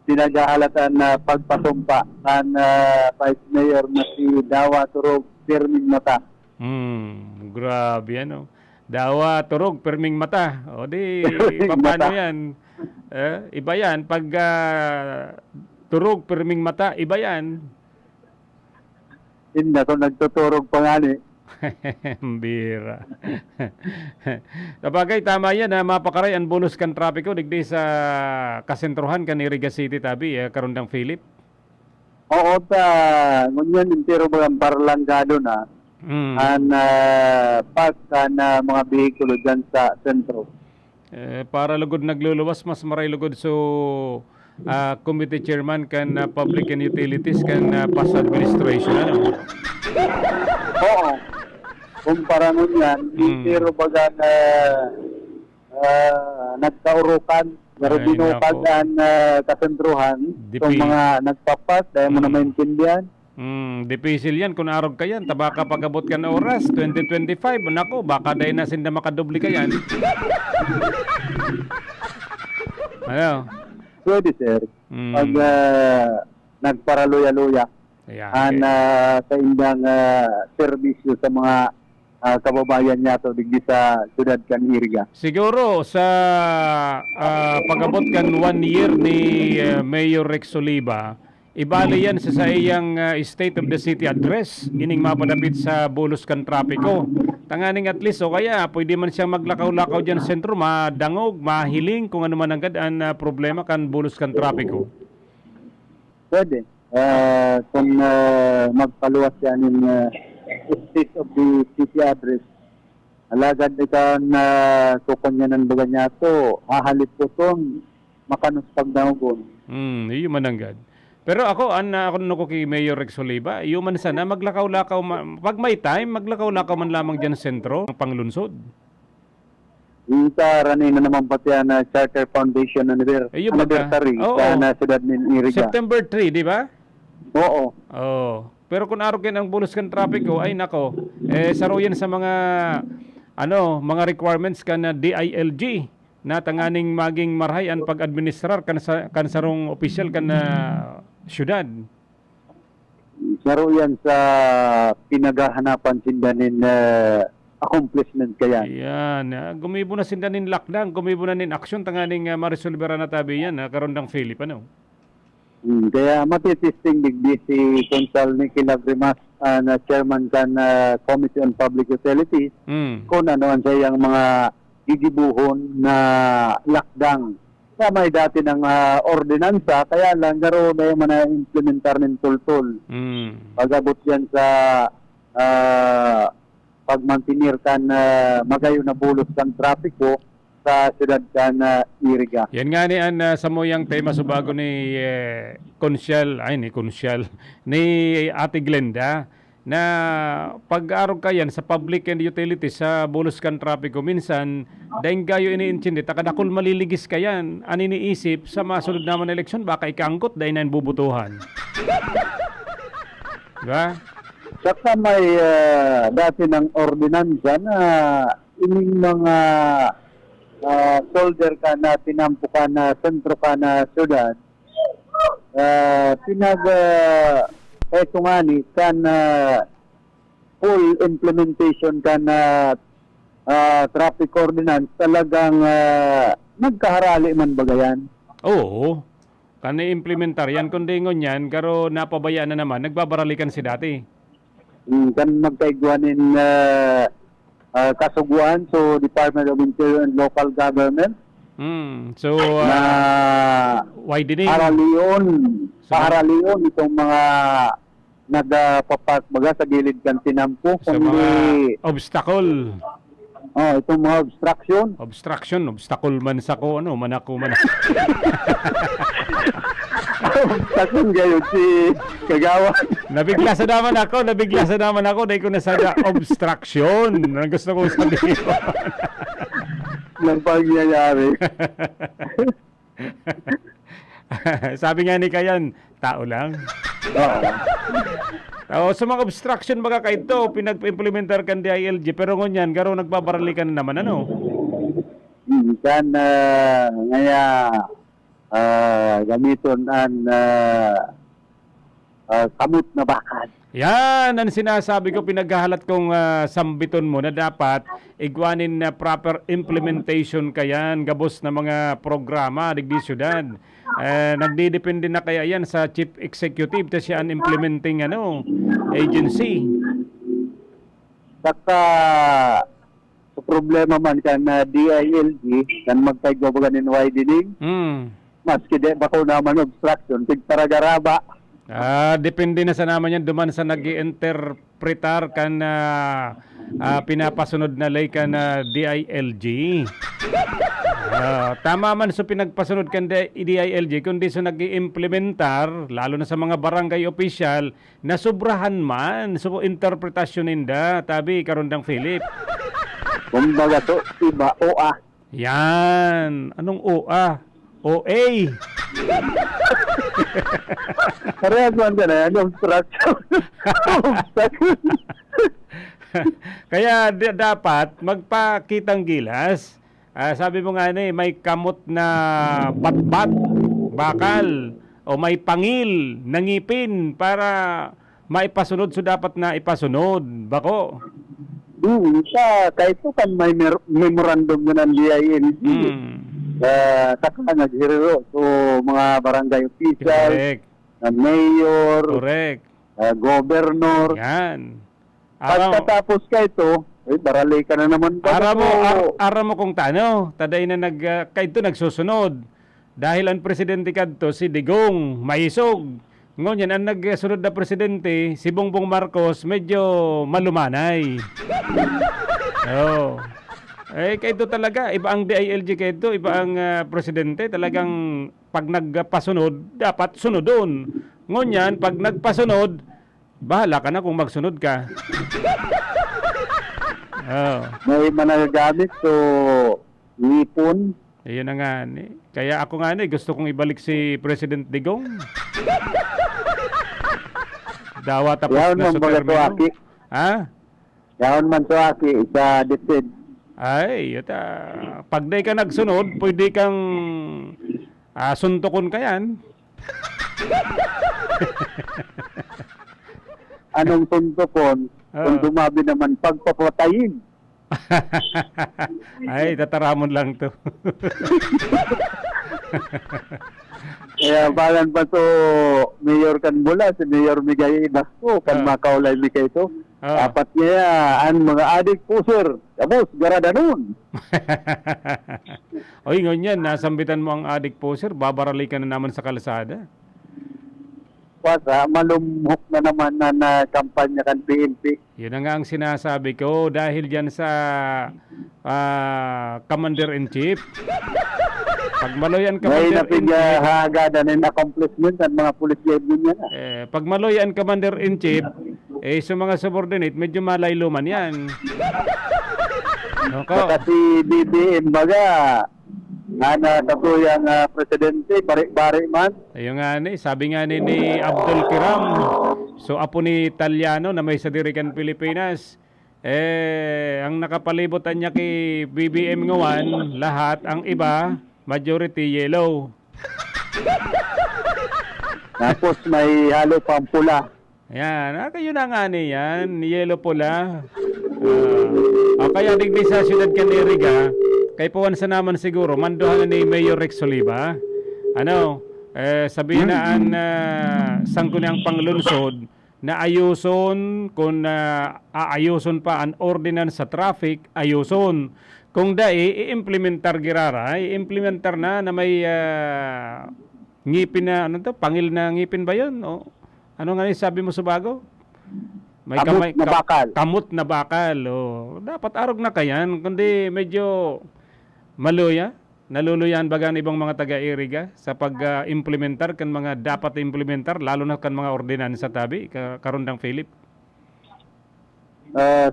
[SPEAKER 16] pinaghahalatan na pagpasumpa ng Vice Mayor na si Dawa Turog Pirming Mata.
[SPEAKER 4] Grabe ano. Dawa, turog, perming mata. O di, paano yan? Iba yan. Pag turog, perming mata, iba yan.
[SPEAKER 16] Hindi ako nagtuturog pa nga ni.
[SPEAKER 4] Bira. Sabagay, tama yan. Mapakaray ang bonus kan trapiko. Digdi sa kasentruhan kan Iriga City, tabi. Karundang Philip.
[SPEAKER 16] Oo, ngunyan intero mga barlangado na. Pagka na mga behikulo dyan sa sentro.
[SPEAKER 4] Para lugod nagluluwas, mas maray lugod so committee chairman kan public and utilities kan past administration. Ano?
[SPEAKER 16] Oo. Kumpara nun yan, intero baga na nagkaurukan, binukan kasentruhan, kung mga nagpapas, dahil mo na maintindihan.
[SPEAKER 4] Dipisil yan kung arog ka yan. Tabaka pagabot ka na oras 2025. Nako, baka dahil na sinda makadubli ka yan. Ano?
[SPEAKER 16] Pwede, sir. Pag nagparaluya-luya sa indang serbisyo sa mga kababayan niya to digdi sa siyudad kan Iriga.
[SPEAKER 4] Siguro sa pagabot kan 1 year ni Mayor Rex Oliva, ibali yan sa iyang State of the City address, ining mapadapit sa bulos kan trapiko. Tanganing at least, o kaya pwede man siyang maglakaw-lakaw dyan sa sentro, madangog, mahiling, kung ano man agad ang problema kan bulos kan trapiko.
[SPEAKER 16] Pwede. Kung magpaluwas yan ng State of the City address, alagad ikaw na kukunya ng baga niya to, hahalip po itong makanus pagdangogon.
[SPEAKER 4] Iyo mananggad. Pero ako nuko kay Mayor Rex Oliva, iyo man sana maglakaw-lakaw, pag may time, maglakaw-lakaw man lamang dyan sa sentro, ng panglunsod.
[SPEAKER 16] Isa ranay na naman pati na Charter Foundation anniversary sa siyudad ng Iriga.
[SPEAKER 4] September 3, di ba?
[SPEAKER 16] Oo.
[SPEAKER 4] Pero kung arugin ang bulos kan trapiko, ay nako, saro yan sa mga mga requirements kan DILG na tanganing maging marhayan pag-administrar kan sarong opisyal kan syudad.
[SPEAKER 16] Saro yan sa pinaghahanapan sindanin accomplishment kaya.
[SPEAKER 4] Yan. Gumibo na sindanin lockdown, gumibo na nin aksyon tanganing marisolbera na tabi yan, karundang Philip, ano?
[SPEAKER 16] Kaya matitisting digdi si Consul Nicky Lagrimas na chairman kan Committee on Public Utilities kung ano ang sayang mga gigibuhon na lockdown. Sa may dati ng ordinansa, kaya lang garo na yung implementar ng tultul. Pag-abot yan sa pagmantinir kan magayo na bulos kan trapiko sa siyudad kan Iriga.
[SPEAKER 4] Yan nga ni sa moyang tema subago ni ni Ate Glenda na pag-arog ka yan sa public and utilities sa bulos kan trapiko minsan dahil gayo iniintindi takadakol maliligis ka yan ang iniisip sa masunod naman na eleksyon baka ikangkot dahil na bubutuhan. Diba?
[SPEAKER 16] Saka may dati ng ordinansa na ining mga soldier ka na tinampo ka na sentro ka na siyudad eto nga ni kan full implementation ka na traffic ordinance talagang nagkaharali man bagayan.
[SPEAKER 4] Oo. Kan implementar yan kundi ngon yan karo napabayaan na naman nagbabaralikan si dati.
[SPEAKER 16] Kan magkaigwanin kasuguan so Department of Interior and Local Government.
[SPEAKER 4] So widening
[SPEAKER 16] Paralion itong mga nagpapark baga sa gilid kan tinampo
[SPEAKER 4] sa mga obstacle.
[SPEAKER 16] Itong mga obstruction.
[SPEAKER 4] Obstacle man sa ko, manako.
[SPEAKER 16] Obstruction kayo si Kagawan.
[SPEAKER 4] Nabigla sa naman ako, dahil ko nasaga obstruction. Ang gusto kong sabihin.
[SPEAKER 16] Ng pangyayari.
[SPEAKER 4] Sabi nga ni Kayan, tao lang. Sa mga obstruction baga kaito, pinag-implementar kan DILG, pero ngunyan, garo nagbabaralikan na naman,
[SPEAKER 16] Kan ngaya gamiton an kamot na bakad.
[SPEAKER 4] Yan ang sinasabi ko, pinaghahalat kong sambiton mo na dapat igwanin na proper implementation kayan gabos na mga programa digdi syudad. Nagdidepende na kaya yan sa chief executive ta siya ang implementing agency.
[SPEAKER 16] Saka sa problema man kan DILG kan magkaigobagan in widening. Maski di ba ko naman obstruction tigtaragaraba.
[SPEAKER 4] Depende na sa naman yan duman sa nag-interpretar kan pinapasunod na lay kan DILG. Tama man sa pinagpasunod kan DILG kundi sa nag-implementar lalo na sa mga barangay official na sobrahan man so interpretasyon ninda tabi karundang Philip.
[SPEAKER 16] Kumbaga to iba OA.
[SPEAKER 4] Yan. Anong OA? OA.
[SPEAKER 16] Parehas man ka na yan, obstruction.
[SPEAKER 4] Kaya dapat magpakitang gilas. Sabi mo nga may kamot na batbat, bakal, o may pangil na ngipin para maipasunod so dapat na ipasunod. Bako?
[SPEAKER 16] Siya, kahit po kan may memorandum na ng DILG. Saka naghiriro so mga barangay official, mayor, governor.
[SPEAKER 4] Yan.
[SPEAKER 16] Pagkatapos ka ito, baralay ka na naman.
[SPEAKER 4] Ara mo kung tano, taday na kaito nagsusunod. Dahil ang presidente kadto si Digong Maisog. Ngunyan ang nagsunod na presidente si Bongbong Marcos medyo malumanay. Kaito talaga, iba ang DILG kaito, iba ang presidente, talagang pag nagpasunod, dapat sunodon. Ngunyan, pag nagpasunod, bahala ka na kung magsunod ka.
[SPEAKER 16] May managagamit so ngipon.
[SPEAKER 4] Ayun na nga. Kaya ako nga gusto kong ibalik si President Digong. Dawa tapos na sa termino.
[SPEAKER 16] Yaon man to aki sa DepEd.
[SPEAKER 4] Ay, pag di ka nagsunod, pwede kang suntukon ka yan.
[SPEAKER 16] Anong suntukon? Kung dumabi naman pagpapatayin.
[SPEAKER 4] Ay, tataramon lang to.
[SPEAKER 16] Kaya balan pa to Mayor Kanbula, si Mayor Migay Ibasko, kan makaulay mi kay to. Apat niya ang mga adik puser. Tapos, garada nun.
[SPEAKER 4] Oy, ngunyan, nasambitan mo ang adik puser, babarali ka na naman sa kalsada.
[SPEAKER 16] Malumhok na naman na kampanya kan PNP.
[SPEAKER 4] Yun na nga ang sinasabi ko dahil dyan sa Commander-in-Chief. Pag maloyan Commander-in-Chief,
[SPEAKER 16] may napigahagadan ng accomplishment at mga police union niya.
[SPEAKER 4] Pag maloyan Commander-in-Chief, sa mga subordinate, medyo malaylo man yan.
[SPEAKER 16] Kasi BBM baga, katuyang presidente, bari man.
[SPEAKER 4] Ayun nga sabi nga ni Abdul Kiram, so apo ni Italiano na may sadirikan Pilipinas, ang nakapalibutan niya kay BBM ngawan, lahat ang iba, majority yellow.
[SPEAKER 16] Tapos may halo pang pula.
[SPEAKER 4] Ayan, kayo na nga yan, yellow pula. Kaya digdi sa siyudad Caneriga, kay Puwan sa naman siguro, manduhan ni Mayor Rex Oliva. Sabihin na sangkuniang panglunsod na ayuson, kung aayuson pa ang ordinance sa traffic, ayuson. Kung i-implementar girara, i-implementar na may ngipin na, pangil na ngipin ba yun? Ano nga sabi mo sa bago? May kamot na bakal. Oh. Dapat arog na kayan, kundi medyo naluluyan baga ng ibang mga taga-iriga sa pag-implementar kan mga dapat implementar, lalo na kan mga ordinansa tabi, karundang Philip.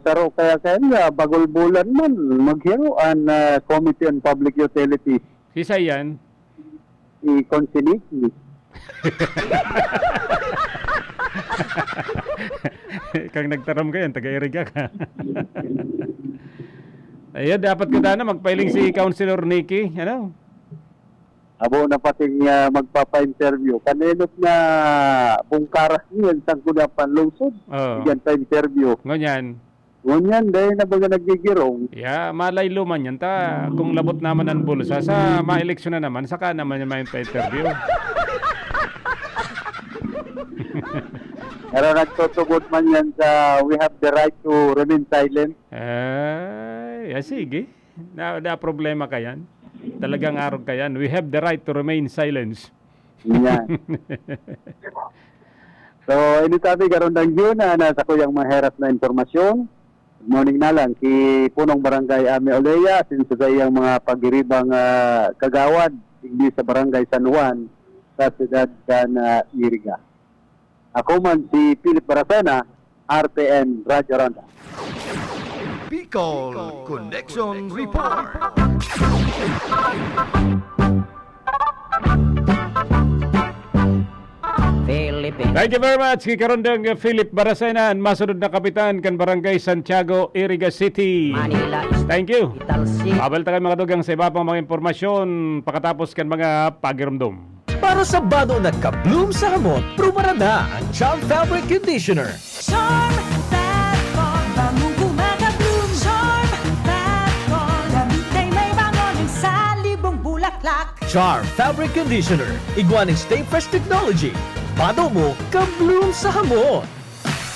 [SPEAKER 16] Saro kaya nga, bagol bulan man, maghiro ang Committee on Public Utilities.
[SPEAKER 4] Sisa yan?
[SPEAKER 16] I-consider.
[SPEAKER 4] Kang nagtaram ka yan, taga-iriga ka. Ayun, dapat ka na magpailing si Councilor Nikki. Ano?
[SPEAKER 16] Abo na pating magpapa-interview. Kanilot na bungkaras niyan sa kudapan lungsod. Yan pa interview.
[SPEAKER 4] Ngunyan,
[SPEAKER 16] dahil na baga nagigirong.
[SPEAKER 4] yeah, malay luman yan. Kung labot naman ang bulsa, sa ma-eleksyon na naman, saka naman yung may pa-interview.
[SPEAKER 16] Pero nagtutugot man yan sa we have the right to remain silent.
[SPEAKER 4] Sige. Na problema ka yan. Talagang arog ka yan. We have the right to remain silent.
[SPEAKER 16] Yan. So, ini tabi karon ng yun na nasa kuyang maheras na informasyon. Good morning na lang si Punong Barangay Ame Oleya sinso sa iyang mga pagiribang kagawad hindi sa Barangay San Juan sa siyudad kan Iriga. Ako man si Philip Barasena, RTN Radyo Ronda.
[SPEAKER 10] Bicol Connection Report.
[SPEAKER 4] Thank you very much kay karundang Philip Barasena, masunod na kapitan kan Barangay Santiago, Iriga City.
[SPEAKER 17] Manila.
[SPEAKER 4] Thank you. Babal tayo mga dugang sa iba pang mga impormasyon pakatapos kan mga pagirumdum.
[SPEAKER 6] Para sa bado nagka-bloom sa hamot, prumara na ang Charm Fabric Conditioner.
[SPEAKER 14] Charm Fatcon, bagong gumagabloom. Charm Fatcon, lamig ay may bangon ng salibong bulaklak.
[SPEAKER 6] Charm Fabric Conditioner, iguaning Stay Fresh Technology. Bado mo, ka-bloom sa hamot.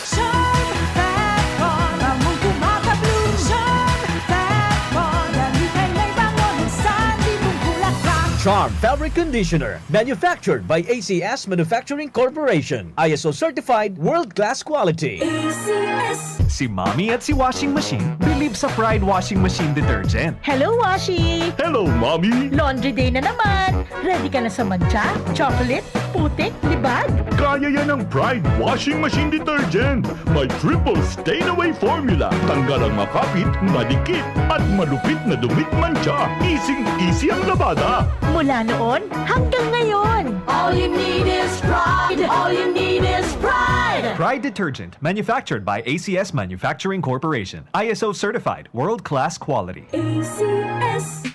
[SPEAKER 14] Charm Fatcon, bagong gumagabloom. Charm Fatcon, lamig ay may bangon ng salibong bulaklak.
[SPEAKER 6] Charm Fabric Conditioner, manufactured by ACS Manufacturing Corporation. ISO certified, world-class quality.
[SPEAKER 14] ACS.
[SPEAKER 18] Si Mommy at si Washing Machine believe sa Pride Washing Machine Detergent.
[SPEAKER 17] Hello, Washi!
[SPEAKER 12] Hello, Mommy!
[SPEAKER 17] Laundry day na naman! Ready ka na sa mancha, chocolate, putik, libag?
[SPEAKER 12] Kaya yan ang Pride Washing Machine Detergent. May triple stain-away formula. Tanggal ang makapit, madikit, at malupit na dumit mancha. Easy ang labada.
[SPEAKER 17] Mula noon hanggang ngayon.
[SPEAKER 14] All you need is pride. All you need is pride.
[SPEAKER 18] Pride Detergent, manufactured by ACS Manufacturing Corporation. ISO certified, world-class quality.
[SPEAKER 14] ACS.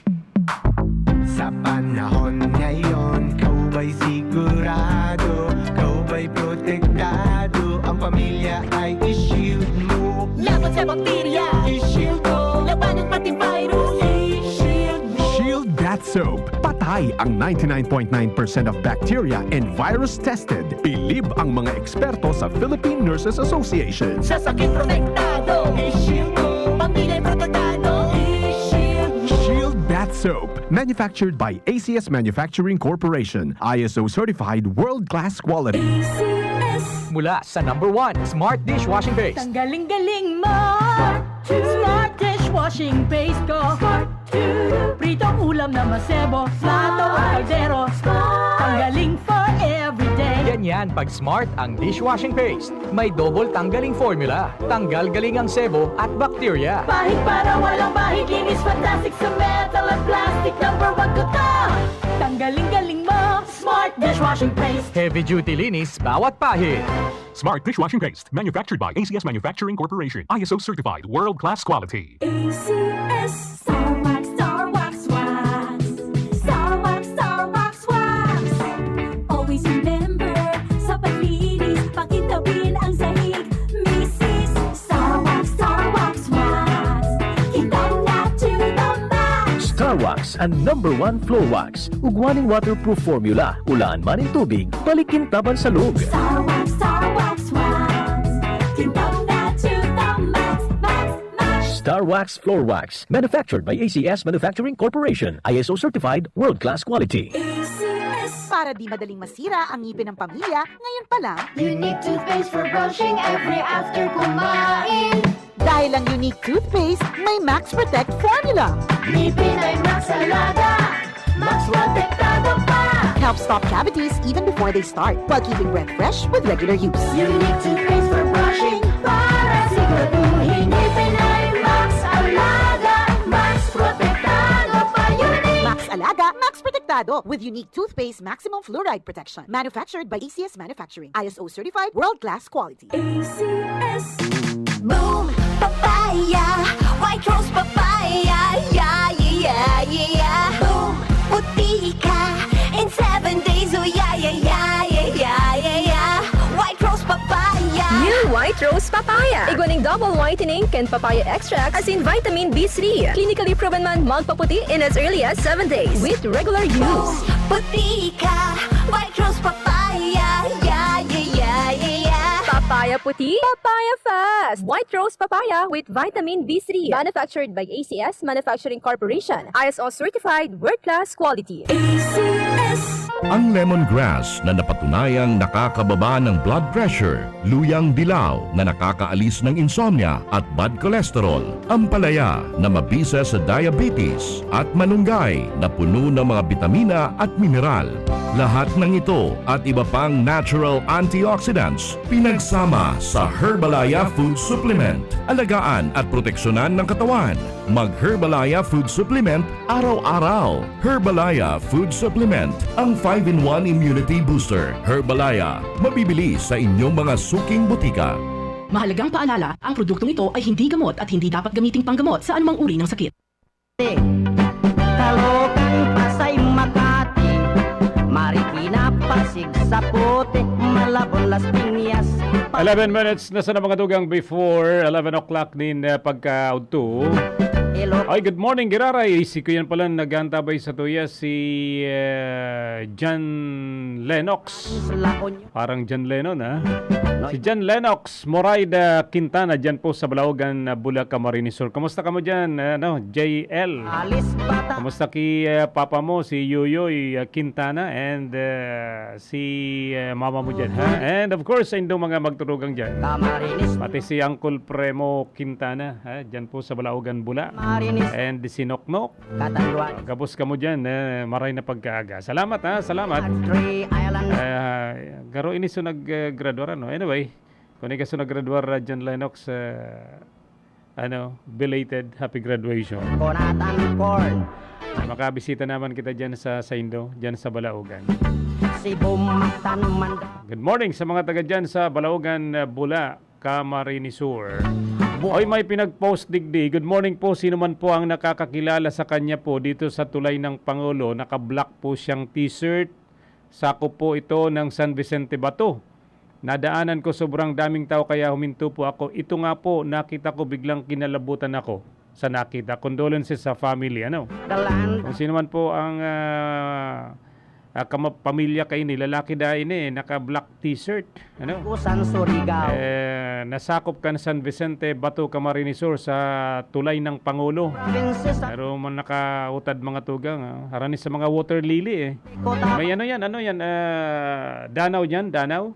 [SPEAKER 1] Sa panahon ngayon, kau ba'y sigurado? Kau ba'y protektado? Ang pamilya ay i-shield mo.
[SPEAKER 14] Laban sa bakterya,
[SPEAKER 1] I-shield ko.
[SPEAKER 14] labanan pati virus. I-shield mo.
[SPEAKER 19] Shield That Soap. Patay ang 99.9% of bacteria and virus tested. Bilib ang mga eksperto sa Philippine Nurses Association.
[SPEAKER 14] Sa sakit protektado.
[SPEAKER 1] I-shield ko.
[SPEAKER 14] Pamilya protektado. I-shield mo.
[SPEAKER 19] Shield That Soap. Manufactured by ACS Manufacturing Corporation. ISO certified world-class quality.
[SPEAKER 14] ACS.
[SPEAKER 18] Mula sa #1 Smart Dishwashing Base.
[SPEAKER 17] Tanggaling-galing mo! Smart dishwashing paste ko. Pritong ulam na masebo. Plato o kaldero. Tanggaling for everyday.
[SPEAKER 18] Ganyan pag Smart ang dishwashing paste. May double tanggaling formula. Tanggal galing ang sebo at bakterya.
[SPEAKER 14] Bahid para walang bahid. Linis fantastic sa metal at plastic. #1 ko to.
[SPEAKER 17] Tanggaling-galing mo!
[SPEAKER 14] Smart dishwashing paste.
[SPEAKER 18] Heavy duty linis bawat pahid.
[SPEAKER 12] Smart Dishwashing Paste. Manufactured by ACS Manufacturing Corporation. ISO certified, world-class quality.
[SPEAKER 14] ACS. Star Wax, Star Wax, Wax. Star Wax, Star Wax, Wax. Always remember, sa paglinis, pakitabin ang sahig. Mrs. Star Wax, Star Wax, Wax. Kitang na to the max.
[SPEAKER 6] Star Wax ang #1 floor wax. Ugwaning waterproof formula. Ulaan man ng tubig, balikin taban sa loob.
[SPEAKER 14] Star Wax, Star Wax, Wax. Kitang na to the max, max, max.
[SPEAKER 6] Star Wax Floor Wax. Manufactured by ACS Manufacturing Corporation. ISO certified, world-class quality.
[SPEAKER 14] ACS.
[SPEAKER 13] Para di madaling masira ang ngipin ng pamilya, ngayon pa lang,
[SPEAKER 14] Unique toothpaste for brushing every after kumain.
[SPEAKER 13] dahil ang Unique toothpaste may Max Protect formula.
[SPEAKER 14] Ngipin ay Max Alaga, Max Protektado pa.
[SPEAKER 13] Helps stop cavities even before they start, while keeping breath fresh with regular use.
[SPEAKER 14] Unique toothpaste for brushing para siguraduhin ngipin ay Max Alaga, Max Protektado pa. Unique.
[SPEAKER 13] Max Alaga, Max Protectado with Unique toothpaste maximum fluoride protection. Manufactured by ACS Manufacturing. ISO certified world-class quality.
[SPEAKER 14] ACS. Boom, papaya, white rose papaya, yeah, yeah, yeah. Boom, puti ka in 7 days, oh yeah, yeah, yeah, yeah, yeah, yeah, yeah. White rose papaya.
[SPEAKER 20] New White Rose Papaya. Iguaning double whitening and papaya extract as in vitamin B3. Clinically proven man magpaputi in as early as 7 days with regular use.
[SPEAKER 14] Puti ka, white rose papaya, yeah, yeah, yeah, yeah, yeah.
[SPEAKER 20] Papaya puti, papaya fast. White Rose Papaya with vitamin B3. Manufactured by ACS Manufacturing Corporation. ISO certified world-class quality.
[SPEAKER 14] ACS.
[SPEAKER 3] Ang lemongrass na napatunayang nakakababa ng blood pressure, luyang dilaw na nakakaalis ng insomnia at bad cholesterol, ampalaya na mabisa sa diabetes, at malunggay na puno ng mga bitamina at mineral. Lahat ng ito at iba pang natural antioxidants pinagsama sa Herbalaya Food Supplement. Alagaan at proteksyonan ng katawan. Mag-Herbalaya Food Supplement araw-araw. Herbalaya Food Supplement, ang 5-in-1 immunity booster. Herbalaya, mabibili sa inyong mga suking butika.
[SPEAKER 17] Mahalagang paalala, ang produktong ito ay hindi gamot at hindi dapat gamiting panggamot sa anumang uri ng sakit.
[SPEAKER 1] Talokan, Pasay, Makati, Marikina, Pasig, Sapote, Malabon, Las Piñas.
[SPEAKER 4] 11 minutes na sa mga tugang before 11 o'clock din pagka-auto. Ay, good morning, Giraray. Si Kuyan pala nagantabay sa tuya si John Lennox. Parang John Lennon, ha? Si John Lennox, Moraida Quintana, dyan po sa Balaogan, Bulacan, Camarines Sur. Kamusta ka mo dyan, JL? Kamusta ki papa mo, si Yoyoy Quintana, and si mama mo dyan, ha? And of course, sa indong mga magturugang dyan. Pati si Uncle Premo Quintana, ha? Dyan po sa Balaogan, Bula. And si Noknok. Gabos ka mo dyan, maray na pagkaaga. Salamat, ha? Salamat. Garo ini so nag-graduar, ano? Anyway, kung ikaw so nag-graduar, John Lennox, belated happy graduation. Makabisita naman kita dyan sa Indo, dyan sa Balaogan. Good morning sa mga taga dyan sa Balaogan, Bula, Camarines Sur. Oy, may pinag-post digdi. Good morning po. Sino man po ang nakakakilala sa kanya po dito sa Tulay ng Pangulo. Naka-black po siyang t-shirt. Sakop po ito ng San Vicente Bato. Nadaanan ko sobrang daming tao kaya huminto po ako. Ito nga po, nakita ko biglang kinalabutan ako sa nakita. Condolences sa family. Ano? Kung sino man po ang pamilya kayo ni lalaki dahil naka-black t-shirt. Ano? Nasakop ka na San Vicente, Bato, Camarines Sur sa Tulay ng Pangulo. Pero man nakautad mga tugang. Harani sa mga water lily. May ano yan? Danaw yan, Danaw.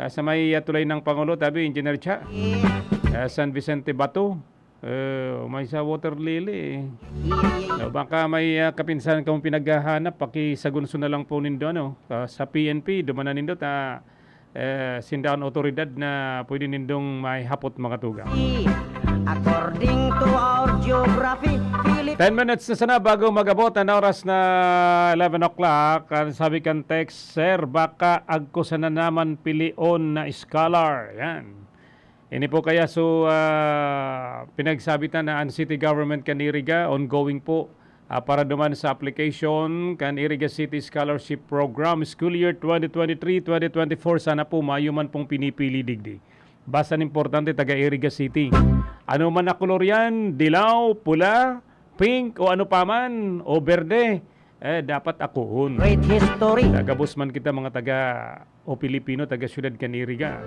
[SPEAKER 4] Sa may Tulay ng Pangulo, tabi, Engineer Cha. San Vicente, Bato. May sa water lily. Baka may kapinsan kang pinaghahanap, pakisagunso na lang po nindo, sa PNP, dumanan nindo sindahan otoridad na pwede nindong may hapot mga tugang.
[SPEAKER 1] According to our geography,
[SPEAKER 4] 10 minutes na sana bago magabot ang oras na 11 o'clock. Sabi kan text, Sir, baka agko sana naman pilion na scholar. Yan. Ini po kaya pinagsabitan na ang city government kaniriga, ongoing po para duman sa application kan Iriga City Scholarship Program School Year 2023-2024. Sana po mayuman pong pinipili digdi. Basta importante taga Iriga City. Ano man na kolor yan, dilaw, pula, pink o ano pa man, o berde, dapat akuhon.
[SPEAKER 1] Great history.
[SPEAKER 4] Tagabos man kita mga taga o Pilipino, taga Syudad Caniriga.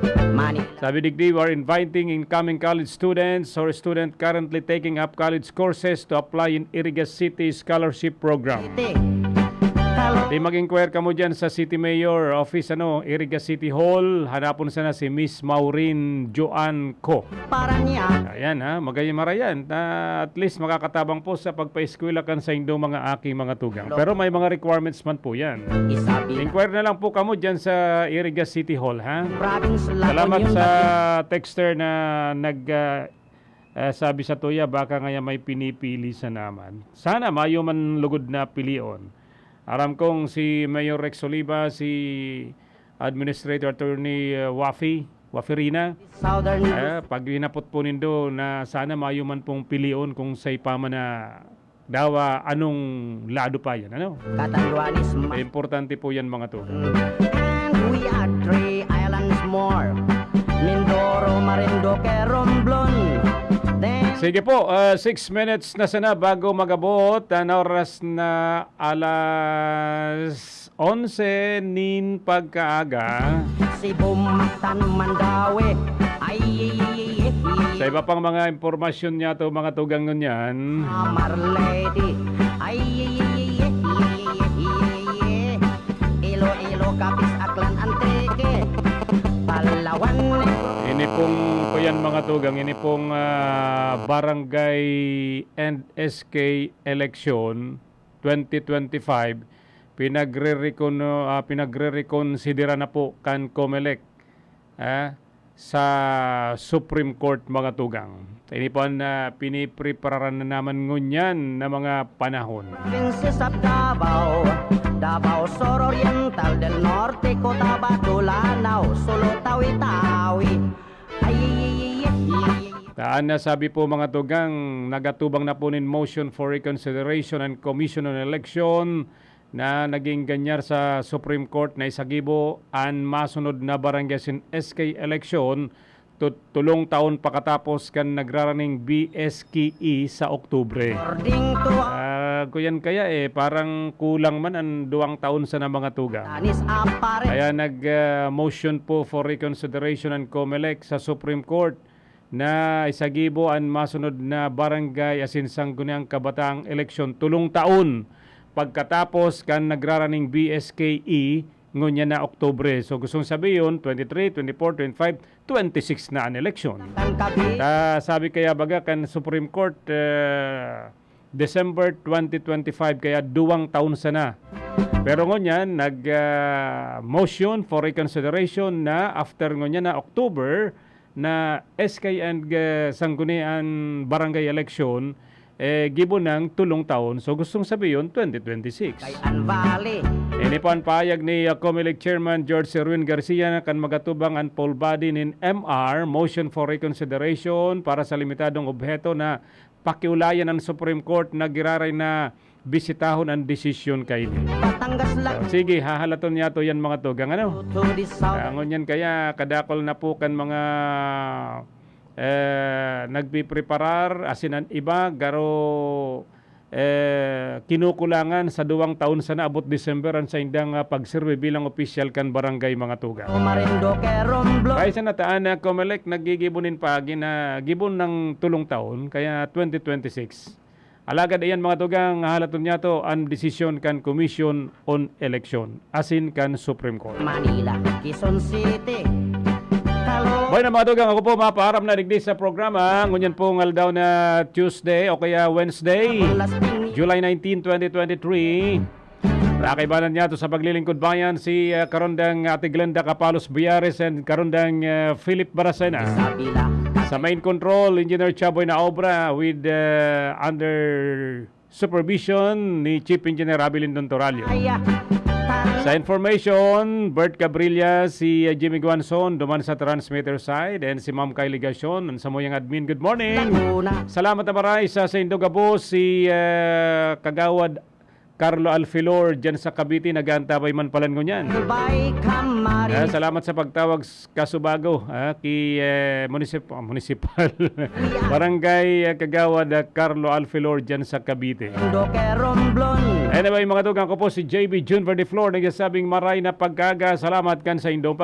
[SPEAKER 4] Sabi digdi, we are inviting incoming college students or student currently taking up college courses to apply in Iriga City Scholarship Program. Di mag-inquire ka mo dyan sa City Mayor Office, Iriga City Hall. Hanapon sana si Miss Maureen Joan Co. Ayan magayang marayan. At least makakatabang po sa pagpa-eskwela kan sa indo mga aking mga tugang. Pero may mga requirements man po yan. Inquire na lang po kamo dyan sa Iriga City Hall, ha? Salamat sa texter na sabi sa tuya, baka ngaya may pinipili sa naman. Sana mayo man lugod na pilion. Aram kong si Mayor Rex Oliva, si Administrator Attorney Wafirina, pag winapot po nindo na sana mayo man pong pilion kung say pama na dawa anong lado pa yan. Importante po yan mga to.
[SPEAKER 1] And we are 3 islands more, Mindoro, Marinduque, Romblon.
[SPEAKER 4] Sige po, 6 minutes na sana bago magabot. Oras na alas 11 nin pagkaaga.
[SPEAKER 1] Si Bumatan, Mandawi,
[SPEAKER 4] Sa iba pang mga impormasyon niya to mga tugang nun yan.
[SPEAKER 1] Marleti, Iloilo, Capiz, Aklan, Antique, Palawan.
[SPEAKER 4] Ini pong po yan mga tugang, ini pong Barangay and SK Election 2025 pinagre-reconsidera na po kan COMELEC sa Supreme Court mga tugang. Ini po piniprepararan na naman ngunyan na mga panahon.
[SPEAKER 1] Provinces of Davao, Davao Sur Oriental del Norte, Cotabato, Lanao, Sulu, Tawi-Tawi.
[SPEAKER 4] Taan na sabi po mga tugang, nagatubang na po nin motion for reconsideration and commission on election na naging ganyar sa Supreme Court na isagibo ang masunod na barangay sin SK election tulong taon pakatapos kan nagraraning BSKE sa Oktubre. Kuyan kaya parang kulang man ang 2 taon sa na mga tugang. Kaya nag-motion po for reconsideration and COMELEC sa Supreme Court na isagibo ang masunod na barangay asin sangguniang kabataang eleksyon tulong taon pagkatapos kan nagraraning BSKE ngunya na Oktubre. So gustong sabihin 23, 24, 25, 26 na ang eleksyon. Sabi kaya baga kan Supreme Court December 2025 kaya 2 taon sana. Pero ngunyan nag-motion for reconsideration na after ngunya na October na SK and sanggunian barangay election gibo ng tulong taon. So gustong sabihin 2026. Ini po ang pahayag ni COMELEC Chairman George Erwin Garcia na kan magatubang ang poll body nin MR motion for reconsideration para sa limitadong objeto na pakiulayan ng Supreme Court na giraray na bisitahon ang desisyon kay ni. Sige, hahalaton niya to yan mga tugang. Angon yan kaya kadakol na po kan mga nagpipreparar asinan iba garo kinukulangan sa 2 taon sa naabot December ang sa indang pagserve bilang opisyal kan barangay mga tugang. Kaya sa nataan na COMELEC nagigibunin pagi na gibon ng tulong taon kaya 2026. Alagad ayan mga tugang, halaton niya to ang desisyon kan Commission on Election asin kan Supreme Court.
[SPEAKER 1] Manila, Quezon City.
[SPEAKER 4] Boy na mga tugang, ako po mapaaram na digdi sa programa. Ngunyan po ngal daw na Tuesday o kaya Wednesday, July 19, 2023. Nakaibanan niya to sa paglilingkod bayan si Karondang Ate Glenda Capalos Biares and Karondang Philip Baracena. Sa main control, Engineer Chaboy na obra with under supervision ni Chief Engineer Abilin Dontoralio. Sa information, Bert Cabrilla, si Jimmy Guanzon, duman sa transmitter side, and si Ma'am Kylie Gacion, sa moyang admin. Good morning! Salamat na maray sa Indogabo, si Kagawad Carlo Alfilor dyan sa Cavite, nag-aantabay man palan ko niyan. Salamat sa pagtawag Kasubago kay municipal Barangay Kagawad Carlo Alfilor dyan sa Cavite. Anyway mga tugang ko po si JB June Verdiflor nagsasabing maray na pagkaga. Salamat kan sa indong